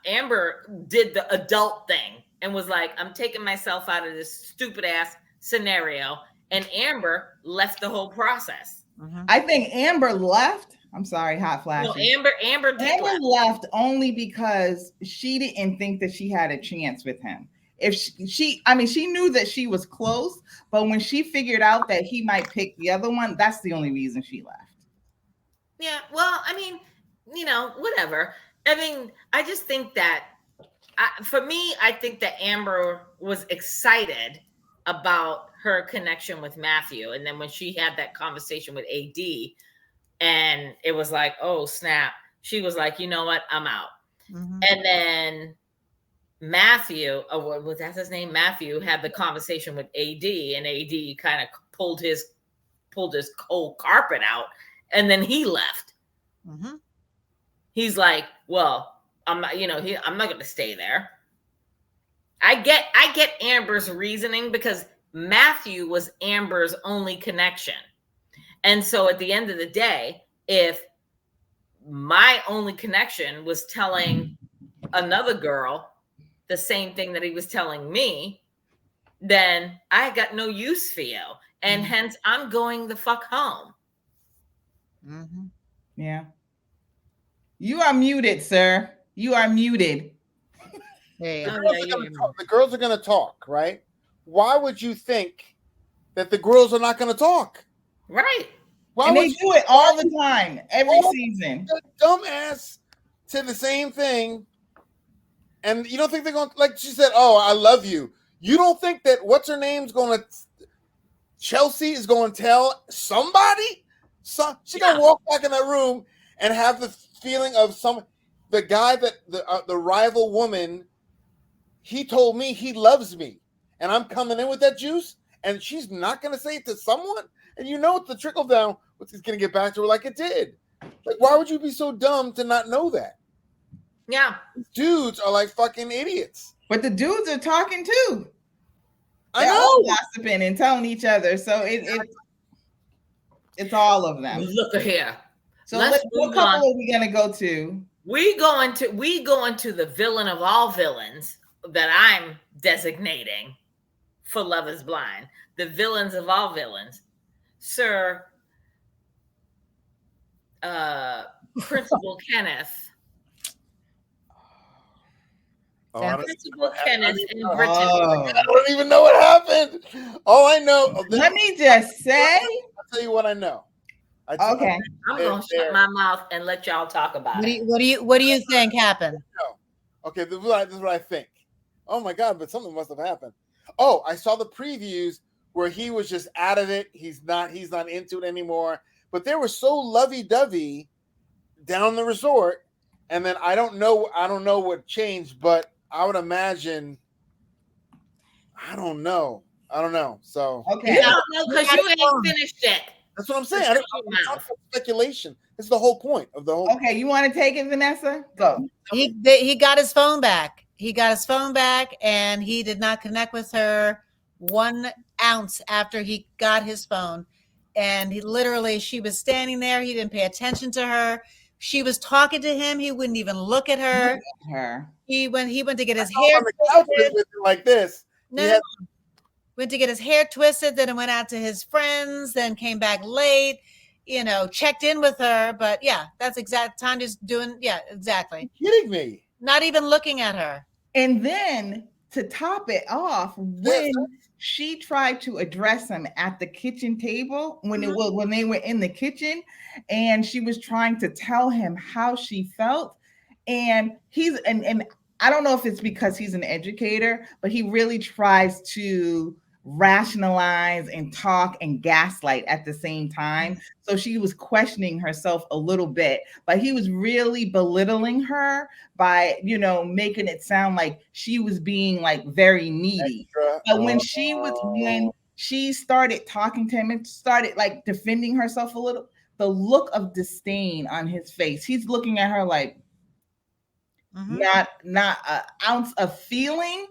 Amber did the adult thing and was like, I'm taking myself out of this stupid ass scenario. And Amber left the whole process. I think Amber left. I'm sorry, hot flash. No, Amber left only because she didn't think that she had a chance with him. If she knew that she was close, but when she figured out that he might pick the other one, that's the only reason she left. Yeah, well, whatever. I just think that for me, I think that Amber was excited about her connection with Matthew. And then when she had that conversation with AD, and it was like, oh, snap. She was like, you know what? I'm out. Mm-hmm. And then Matthew, what was that his name? Matthew had the conversation with AD, and AD kind of pulled his cold carpet out, and then he left. Mm-hmm. He's like, well, I'm not going to stay there. I get Amber's reasoning because Matthew was Amber's only connection. And so at the end of the day, if my only connection was telling another girl the same thing that he was telling me, then I got no use for you. And hence I'm going the fuck home. Mm-hmm. Yeah. You are muted, sir. You are muted. The girls are going to talk, right? Why would you think that the girls are not going to talk? Right. And they do it all the time, every season. Dumbass said the same thing. And you don't think they're going to, like she said, oh, I love you. You don't think that what's her name's going to, Chelsea is going to tell somebody? She's going to walk back in that room and have the feeling of the guy that the rival woman, he told me he loves me. And I'm coming in with that juice. And she's not going to say it to someone. And you know the trickle down, what's going to get back to her like it did. Like, why would you be so dumb to not know that? Yeah. Dudes are like fucking idiots. But the dudes are talking too. I They're know. all gossiping and telling each other. So it's all of them. Look at here. So what couple are we going to go to? We go into the villain of all villains that I'm designating for Love is Blind. The villains of all villains. Sir Principal Kenneth. Principal Kenneth in Britain. I don't even know what happened. All I know. Let me just say. I'll tell you what I know. Okay. I'm gonna shut my mouth and let y'all talk about it. What do you think happened? Okay, this is what I think. Oh my God, but something must have happened. Oh, I saw the previews where he was just out of it. He's not into it anymore. But they were so lovey-dovey down the resort. And then I don't know what changed, but I would imagine. I don't know. So okay, you don't know because you ain't finished it. That's what I'm saying. I'm talking speculation. It's the whole point of the whole. Okay, you want to take it, Vanessa? Go. He got his phone back. He got his phone back, and he did not connect with her 1 ounce after he got his phone. And she was standing there. He didn't pay attention to her. She was talking to him. He wouldn't even look at her. He went to get his hair twisted like this. Went to get his hair twisted. Then went out to his friends. Then came back late. Checked in with her. But yeah, that's exact time. Just doing. Yeah, exactly. You're kidding me? Not even looking at her. And then to top it off, when she tried to address him at the kitchen table when they were in the kitchen, and she was trying to tell him how she felt, and and I don't know if it's because he's an educator, but he really tries to rationalize and talk and gaslight at the same time. So she was questioning herself a little bit, but he was really belittling her by, making it sound like she was being like very needy. Extra. But when she started talking to him and started like defending herself a little, the look of disdain on his face, he's looking at her like not an ounce of feeling.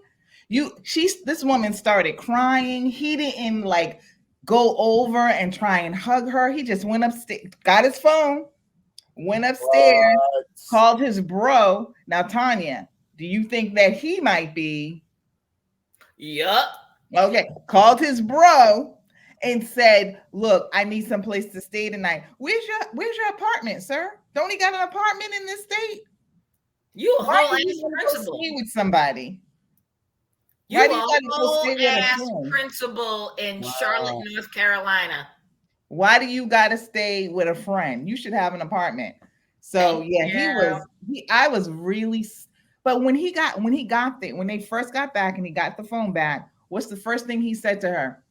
This woman started crying. He didn't like go over and try and hug her. He just went upstairs, got his phone, went upstairs, called his bro. Now, Tanya, do you think that he might be? Yup. Okay, called his bro and said, "Look, I need some place to stay tonight. Where's your apartment, sir? Don't he got an apartment in this state? You a whole ass principal with somebody." You a whole ass principal in Charlotte, North Carolina. Why do you got to stay with a friend? You should have an apartment. So yeah, I was really, But when they first got back and he got the phone back, what's the first thing he said to her?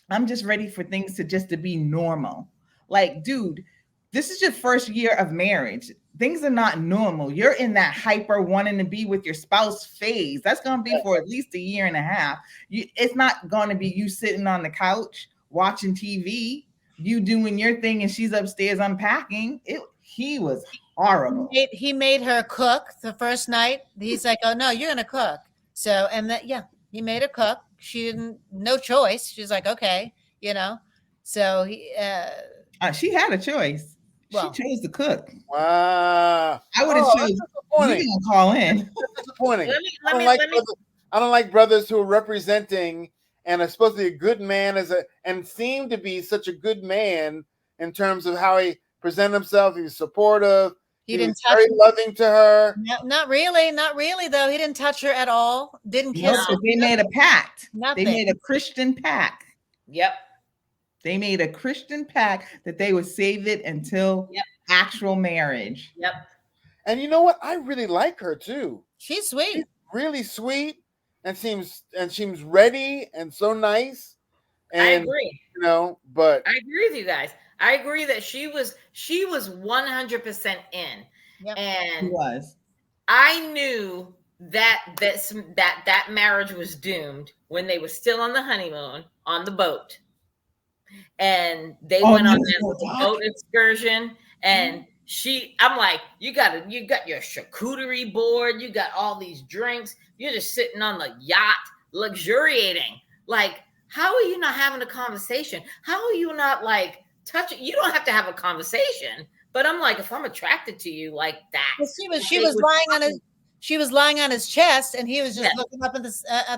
I'm just ready for things to be normal. Like, dude, this is your first year of marriage. Things are not normal. You're in that hyper wanting to be with your spouse phase. That's going to be for at least a year and a half. It's not going to be you sitting on the couch watching TV, you doing your thing, and she's upstairs unpacking. He was horrible. He made her cook the first night. He's like, "Oh no, you're gonna cook." So, and that, yeah, he made her cook. She no choice. She's like, "Okay," So she had a choice. Well, she chose to cook. Wow. I would have chosen. You didn't call in. That's disappointing. I don't like brothers who are representing and are supposed to be a good man and seem to be such a good man in terms of how he presented himself. He was supportive. He was very loving to her. No, not really though. He didn't touch her at all. Didn't kiss her. They made a pact. Nothing. They made a Christian pact. Yep. They made a Christian pact that they would save it until actual marriage. Yep. And you know what? I really like her too. She's sweet. She's really sweet and seems ready and so nice. And, I agree. But I agree with you guys. I agree that she was 100% in. Yep. And she was. I knew that marriage was doomed when they were still on the honeymoon on the boat. And they went on that boat excursion, and I'm like, you got your charcuterie board, you got all these drinks, you're just sitting on the yacht, luxuriating. Like, how are you not having a conversation? How are you not like touching? You don't have to have a conversation, but I'm like, if I'm attracted to you like that, well, she was lying on his chest, and he was just looking up at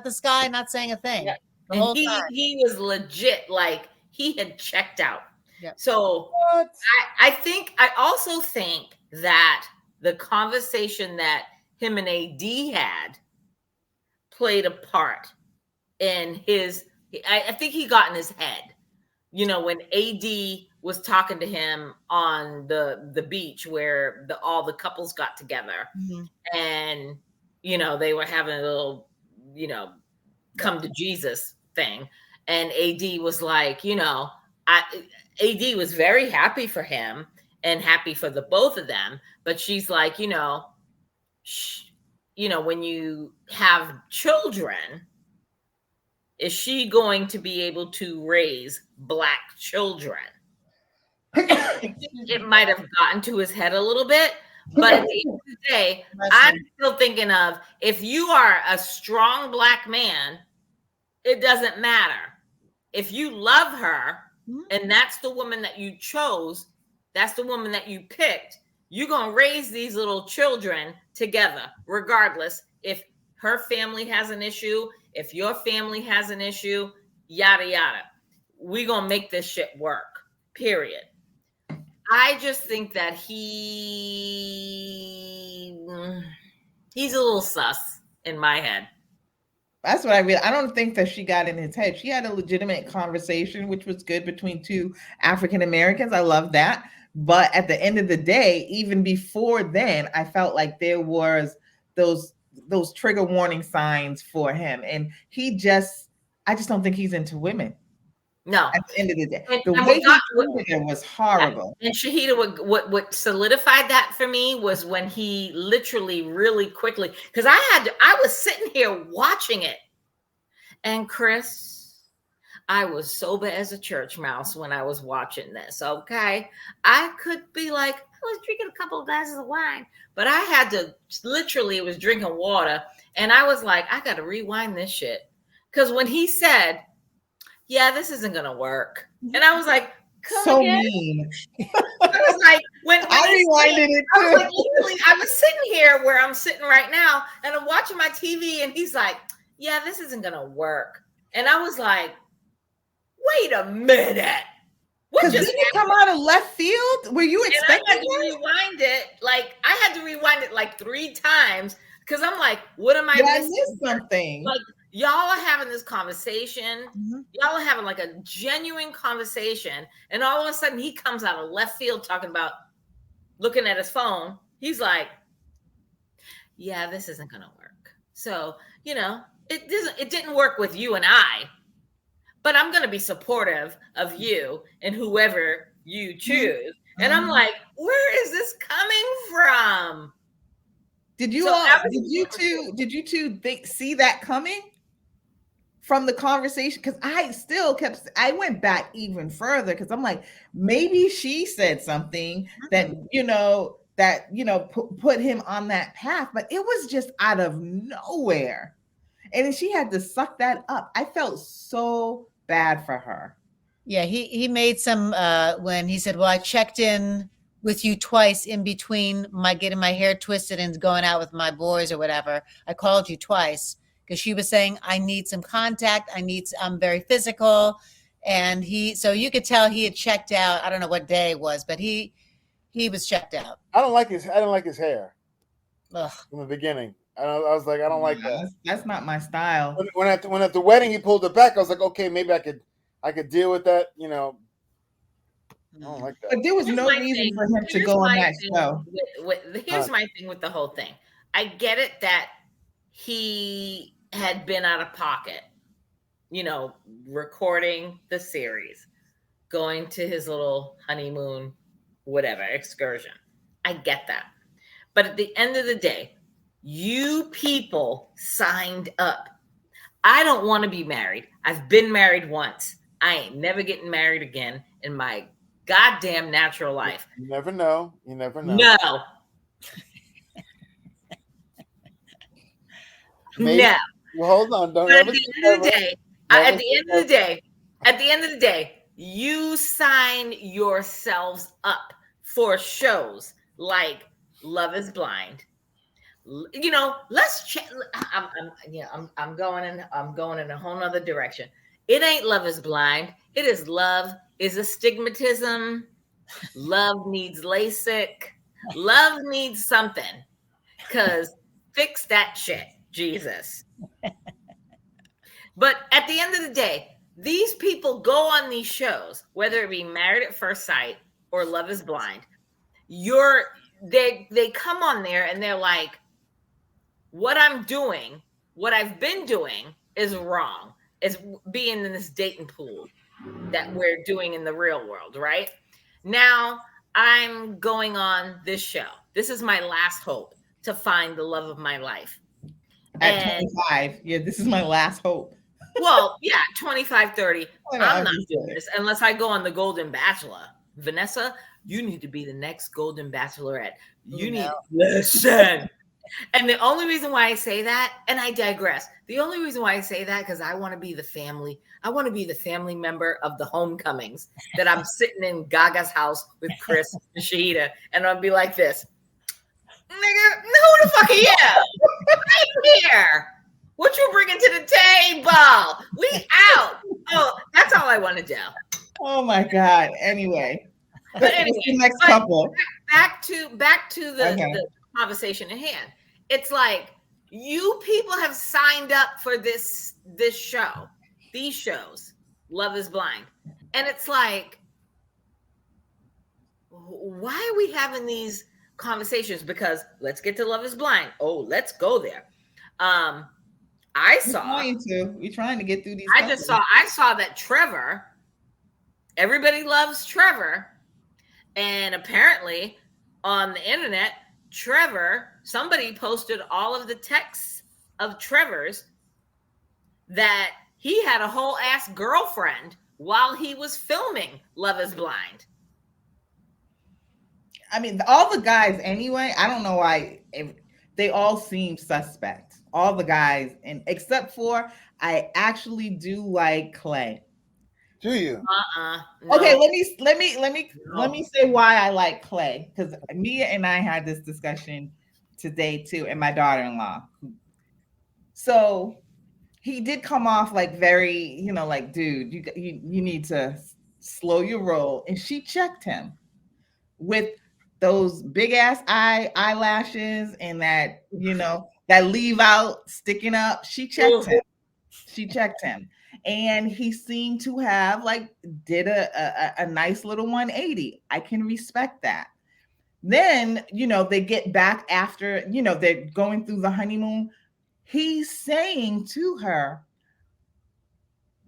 the sky, not saying a thing. Yeah. The whole time. He was legit, like he had checked out. Yep. So I also think that the conversation that him and AD had played a part in I think he got in his head, when AD was talking to him on the beach where all the couples got together, and they were having a little come to Jesus thing, and AD was like, AD was very happy for him and happy for the both of them, but she's like, when you have children, is she going to be able to raise Black children? It might have gotten to his head a little bit, but at the end of the day, I'm still thinking of, if you are a strong Black man, it doesn't matter. If you love her and that's the woman that you chose, that's the woman that you picked, you're going to raise these little children together, regardless if her family has an issue, if your family has an issue, yada, yada. We're going to make this shit work, period. I just think that he's a little sus in my head. That's what I don't think that she got in his head. She had a legitimate conversation, which was good, between two African Americans. I love that. But at the end of the day, even before then, I felt like there was those trigger warning signs for him. And I just don't think he's into women. No. At the end of the day. And the way he treated her was horrible. And Shahida, what solidified that for me was when he literally really quickly, because I was sitting here watching it. And Chris, I was sober as a church mouse when I was watching this, okay? I could be like, I was drinking a couple of glasses of wine, but I had to literally, it was drinking water. And I was like, I got to rewind this shit. Because when he said, yeah, this isn't going to work. And I was like, so mean. I was like, when I rewinded it too. I was sitting here where I'm sitting right now, and I'm watching my TV, and he's like, yeah, this isn't going to work. And I was like, wait a minute. What just didn't it come out of left field? Were you expecting I had to rewind it. Like, I had to rewind it like 3 times, because I'm like, what am I missing? I missed something. Like, y'all are having this conversation. Y'all are having like a genuine conversation. And all of a sudden he comes out of left field talking about looking at his phone. He's like, yeah, this isn't going to work. So, it didn't work with you and I, but I'm going to be supportive of you and whoever you choose. And I'm like, where is this coming from? Did you two see that coming from the conversation? Because I went back even further because I'm like, maybe she said something that put him on that path, but it was just out of nowhere, and then she had to suck that up. I felt so bad for her. Yeah, he made some when he said, well, I checked in with you twice in between my getting my hair twisted and going out with my boys or whatever. I called you twice because she was saying, I need some contact. I'm very physical. And so you could tell he had checked out. I don't know what day it was, but he was checked out. I don't like his hair. Ugh. From the beginning. I was like, I don't like that. That's not my style. When at the wedding he pulled it back, I was like, okay, maybe I could deal with that, I don't like that. But there was no reason for him to go on that show. Here's my thing with the whole thing. I get it that he had been out of pocket, recording the series, going to his little honeymoon, whatever, excursion. I get that. But at the end of the day, you people signed up. I don't want to be married. I've been married once. I ain't never getting married again in my goddamn natural life. You never know. No. Maybe. No. Well, hold on. Don't. At the end of the day, you sign yourselves up for shows like Love is Blind. Let's check. I'm going in a whole nother direction. It ain't Love is Blind. It is Love is Astigmatism. Love needs LASIK. Love needs something. Because fix that shit, Jesus. But at the end of the day, these people go on these shows, whether it be Married at First Sight or Love is Blind. They come on there and they're like, what I'm doing, what I've been doing is wrong. Is being in this dating pool that we're doing in the real world, right? Now I'm going on this show. This is my last hope to find the love of my life. At 25, yeah, this is my last hope. Well, yeah, 25, 30. I'm not doing this unless I go on the Golden Bachelor. Vanessa, you need to be the next Golden Bachelorette. You need to listen. And the only reason why I say that, and I digress, the only reason why I say that, because I want to be the family. I want to be the family member of the homecomings that I'm sitting in Gaga's house with Chris and Shahida, and I'll be like this. Nigga, who the fuck are you? I'm here. What you bringing to the table? We out. Oh, that's all I want to do. Oh my God. Anyway. But anyway, next couple. Back to the conversation at hand. It's like you people have signed up for this show, these shows, Love is Blind. And it's like, why are we having these conversations? Because let's get to Love is Blind. Oh, let's go there. We're trying to get through these. I saw that Trevor, everybody loves Trevor. And apparently on the internet, somebody posted all of the texts of Trevor's that he had a whole ass girlfriend while he was filming Love is Blind. I mean, all the guys anyway, I don't know why they all seem suspect. All the guys, and except for I actually do like Clay. Do you? No. Okay, let me say why I like Clay, because Mia and I had this discussion today too, and my daughter-in-law. So he did come off like very, like, dude, you need to slow your roll, and she checked him with those big ass eyelashes and that that leave out sticking up. She checked him. And he seemed to have did a nice little 180. I can respect that. Then, they get back after, they're going through the honeymoon. He's saying to her,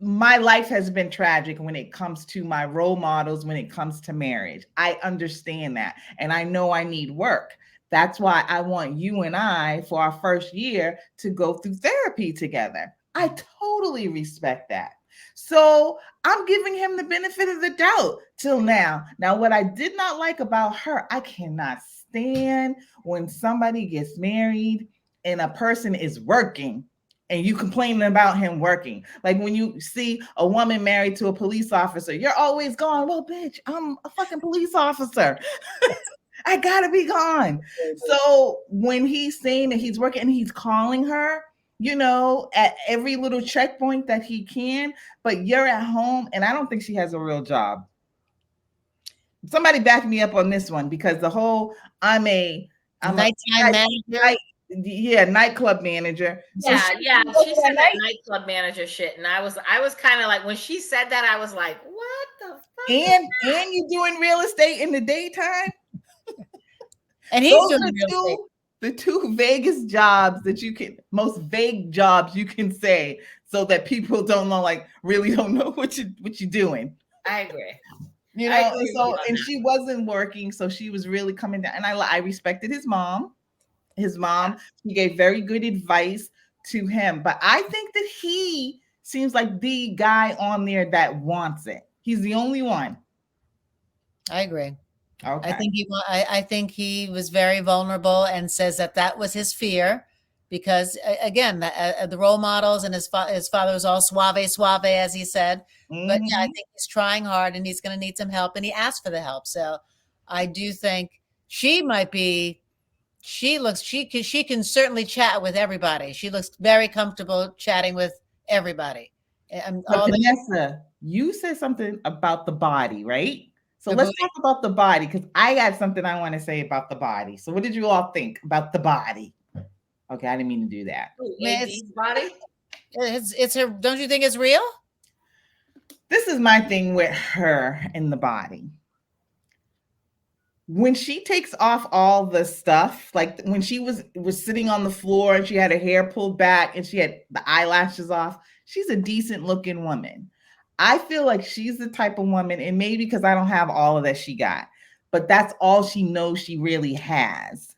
my life has been tragic when it comes to my role models, when it comes to marriage. I understand that. And I know I need work. That's why I want you and I, for our first year, to go through therapy together. I totally respect that. So I'm giving him the benefit of the doubt till now. Now, what I did not like about her, I cannot stand when somebody gets married and a person is working and you complaining about him working. Like when you see a woman married to a police officer, you're always going, well, bitch, I'm a fucking police officer. I gotta be gone. So when he's saying that he's working and he's calling her, at every little checkpoint that he can, but you're at home, and I don't think she has a real job. Somebody back me up on this one, because the whole I'm a nighttime manager. Nightclub manager. Yeah, she said that nightclub manager shit, and I was kind of like, when she said that, I was like, what the fuck? And you doing real estate in the daytime? And he's doing real estate. The two vaguest jobs most vague jobs you can say, so that people don't know, like, really don't know what you're doing. I agree. And she wasn't working, so she was really coming down. And I respected his mom. He gave very good advice to him, but I think that he seems like the guy on there that wants it. He's the only one. I agree. Okay. I think he was very vulnerable and says that was his fear, because again, the role models and his father was all suave, as he said. Mm-hmm. But yeah, I think he's trying hard and he's going to need some help, and he asked for the help. So I do think she might be. She can certainly chat with everybody. She looks very comfortable chatting with everybody. But Vanessa, you said something about the body, right? So let's talk about the body, because I got something I want to say about the body. So what did you all think about the body? Okay, I didn't mean to do that. Body? It's her. Don't you think it's real? This is my thing with her in the body. When she takes off all the stuff, like when she was sitting on the floor and she had her hair pulled back and she had the eyelashes off, she's a decent looking woman. I feel like she's the type of woman, and maybe because I don't have all of that she got, but that's all she knows she really has.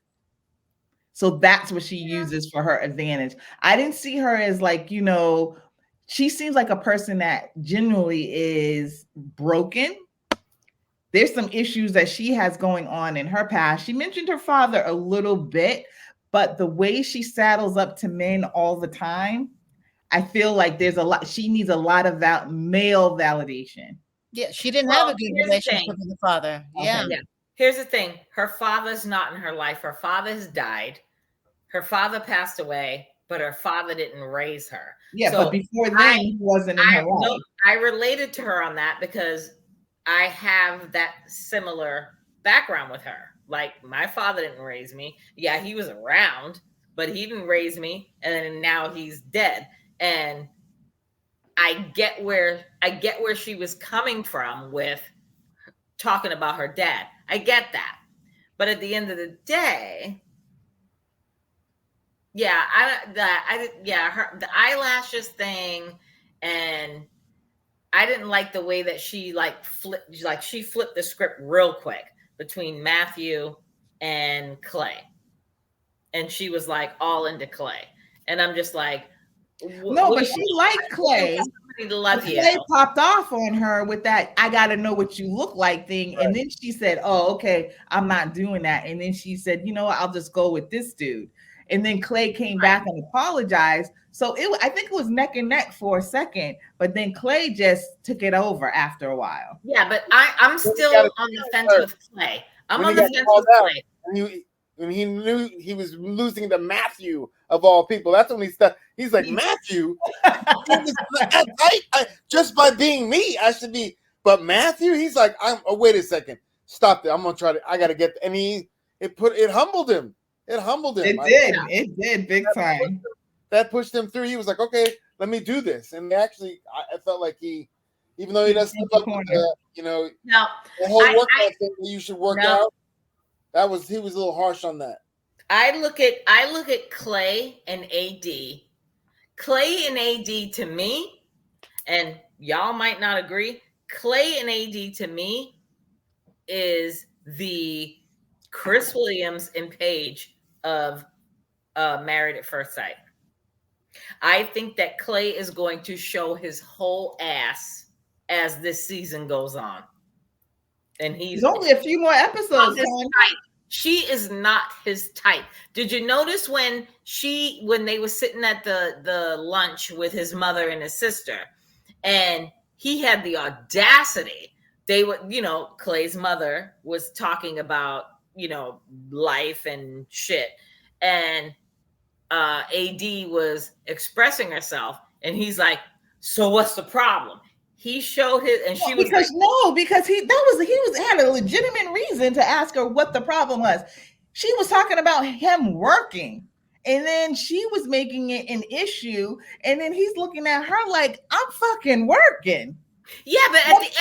So that's what she uses for her advantage. I didn't see her as like, she seems like a person that genuinely is broken. There's some issues that she has going on in her past. She mentioned her father a little bit, but the way she saddles up to men all the time, I feel like she needs a lot of male validation. Yeah, she didn't have a good relationship with the father. Yeah. Here's the thing. Her father's not in her life. Her father has died. Her father passed away, but her father didn't raise her. Yeah, so but before then, he wasn't in her life. No, I related to her on that because I have that similar background with her. Like, my father didn't raise me. Yeah, he was around, but he didn't raise me. And now he's dead. And I get where she was coming from with talking about her dad. I get that. But at the end of the day, the eyelashes thing, and I didn't like the way that she flipped the script real quick between Matthew and Clay. And she was like all into Clay. And I'm just like, no, but she liked Clay. Clay popped off on her with that I gotta know what you look like thing. Right. And then she said, oh, okay, I'm not doing that. And then she said, you know what, I'll just go with this dude. And then Clay came back and apologized. So I think it was neck and neck for a second, but then Clay just took it over after a while. Yeah, but I'm still on the fence with Clay. I'm on the fence with Clay. When he knew he was losing to Matthew of all people, that's when he started. He's like, Matthew, just by being me, I should be. But Matthew, he's like, wait a second, stop there. I'm gonna try to. I gotta get. And it humbled him. It humbled him. It did big time. That pushed him through. He was like, okay, let me do this. And actually, I felt like even though he doesn't step up with the whole workout thing that you should work out. He was a little harsh on that. I look at Clay and AD. Clay and AD to me, and y'all might not agree, Clay and AD to me is the Chris Williams and Paige of Married at First Sight. I think that Clay is going to show his whole ass as this season goes on. And he's only a few more episodes. She is not his type. Did you notice when they were sitting at the lunch with his mother and his sister, and he had the audacity? They were, Clay's mother was talking about, life and shit. And AD was expressing herself, and he's like, so what's the problem? He showed his, and she was because he had a legitimate reason to ask her what the problem was. She was talking about him working, and then she was making it an issue, and then he's looking at her like, I'm fucking working. Yeah, but at the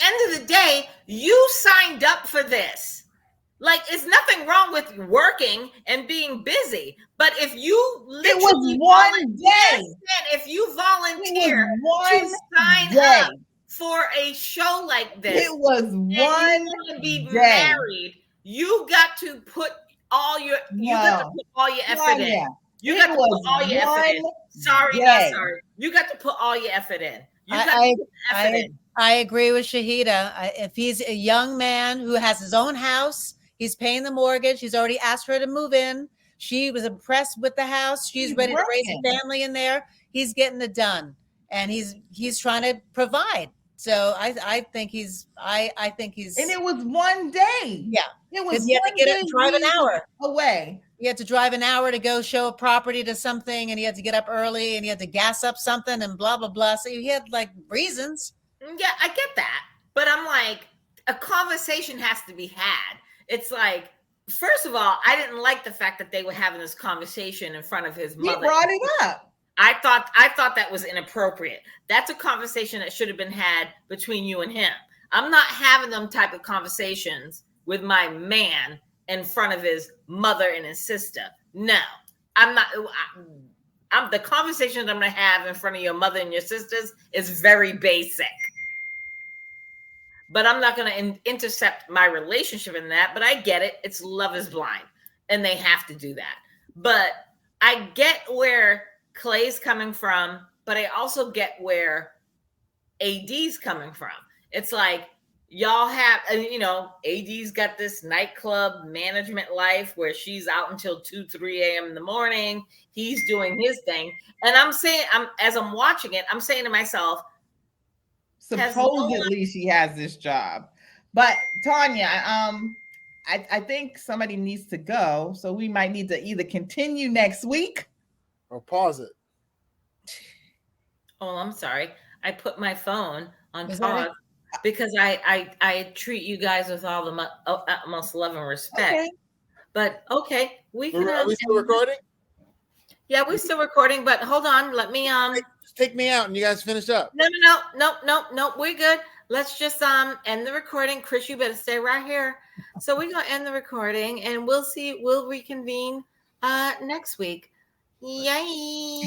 end of the day, you signed up for this. Like, it's nothing wrong with working and being busy, but if you literally if you volunteer to sign up for a show like this, it was one be married, you got to put all your effort in. You got to put all your effort in. You got to put all your effort in. I agree with Shahida. If he's a young man who has his own house, he's paying the mortgage. He's already asked her to move in. She was impressed with the house. She's ready to raise a family in there. He's getting it done, and he's trying to provide. So I think he's. And it was one day. Yeah, it was. He had to drive an hour away. He had to drive an hour to go show a property to something, and he had to get up early, and he had to gas up something, and blah blah blah. So he had like reasons. Yeah, I get that, but I'm like, a conversation has to be had. It's like, first of all, I didn't like the fact that they were having this conversation in front of his mother. He brought it up. I thought that was inappropriate. That's a conversation that should have been had between you and him. I'm not having them type of conversations with my man in front of his mother and his sister. No, I'm not. The conversation that I'm going to have in front of your mother and your sisters is very basic. But I'm not going to intercept my relationship in that. But I get it. It's Love is Blind. And they have to do that. But I get where Clay's coming from. But I also get where AD's coming from. It's like, y'all have, AD's got this nightclub management life where she's out until 2-3 a.m. in the morning. He's doing his thing. And as I'm watching it, I'm saying to myself, supposedly she has this job. But Tanya, I think somebody needs to go. So we might need to either continue next week or pause it. Oh, I'm sorry. I put my phone on pause because I treat you guys with all the utmost love and respect. Okay. But okay, are we still recording? Yeah, we're still recording, but hold on. Let me take me out and you guys finish up. No. We're good. Let's just end the recording. Chris, you better stay right here. So we're gonna end the recording and we'll reconvene next week. Yay.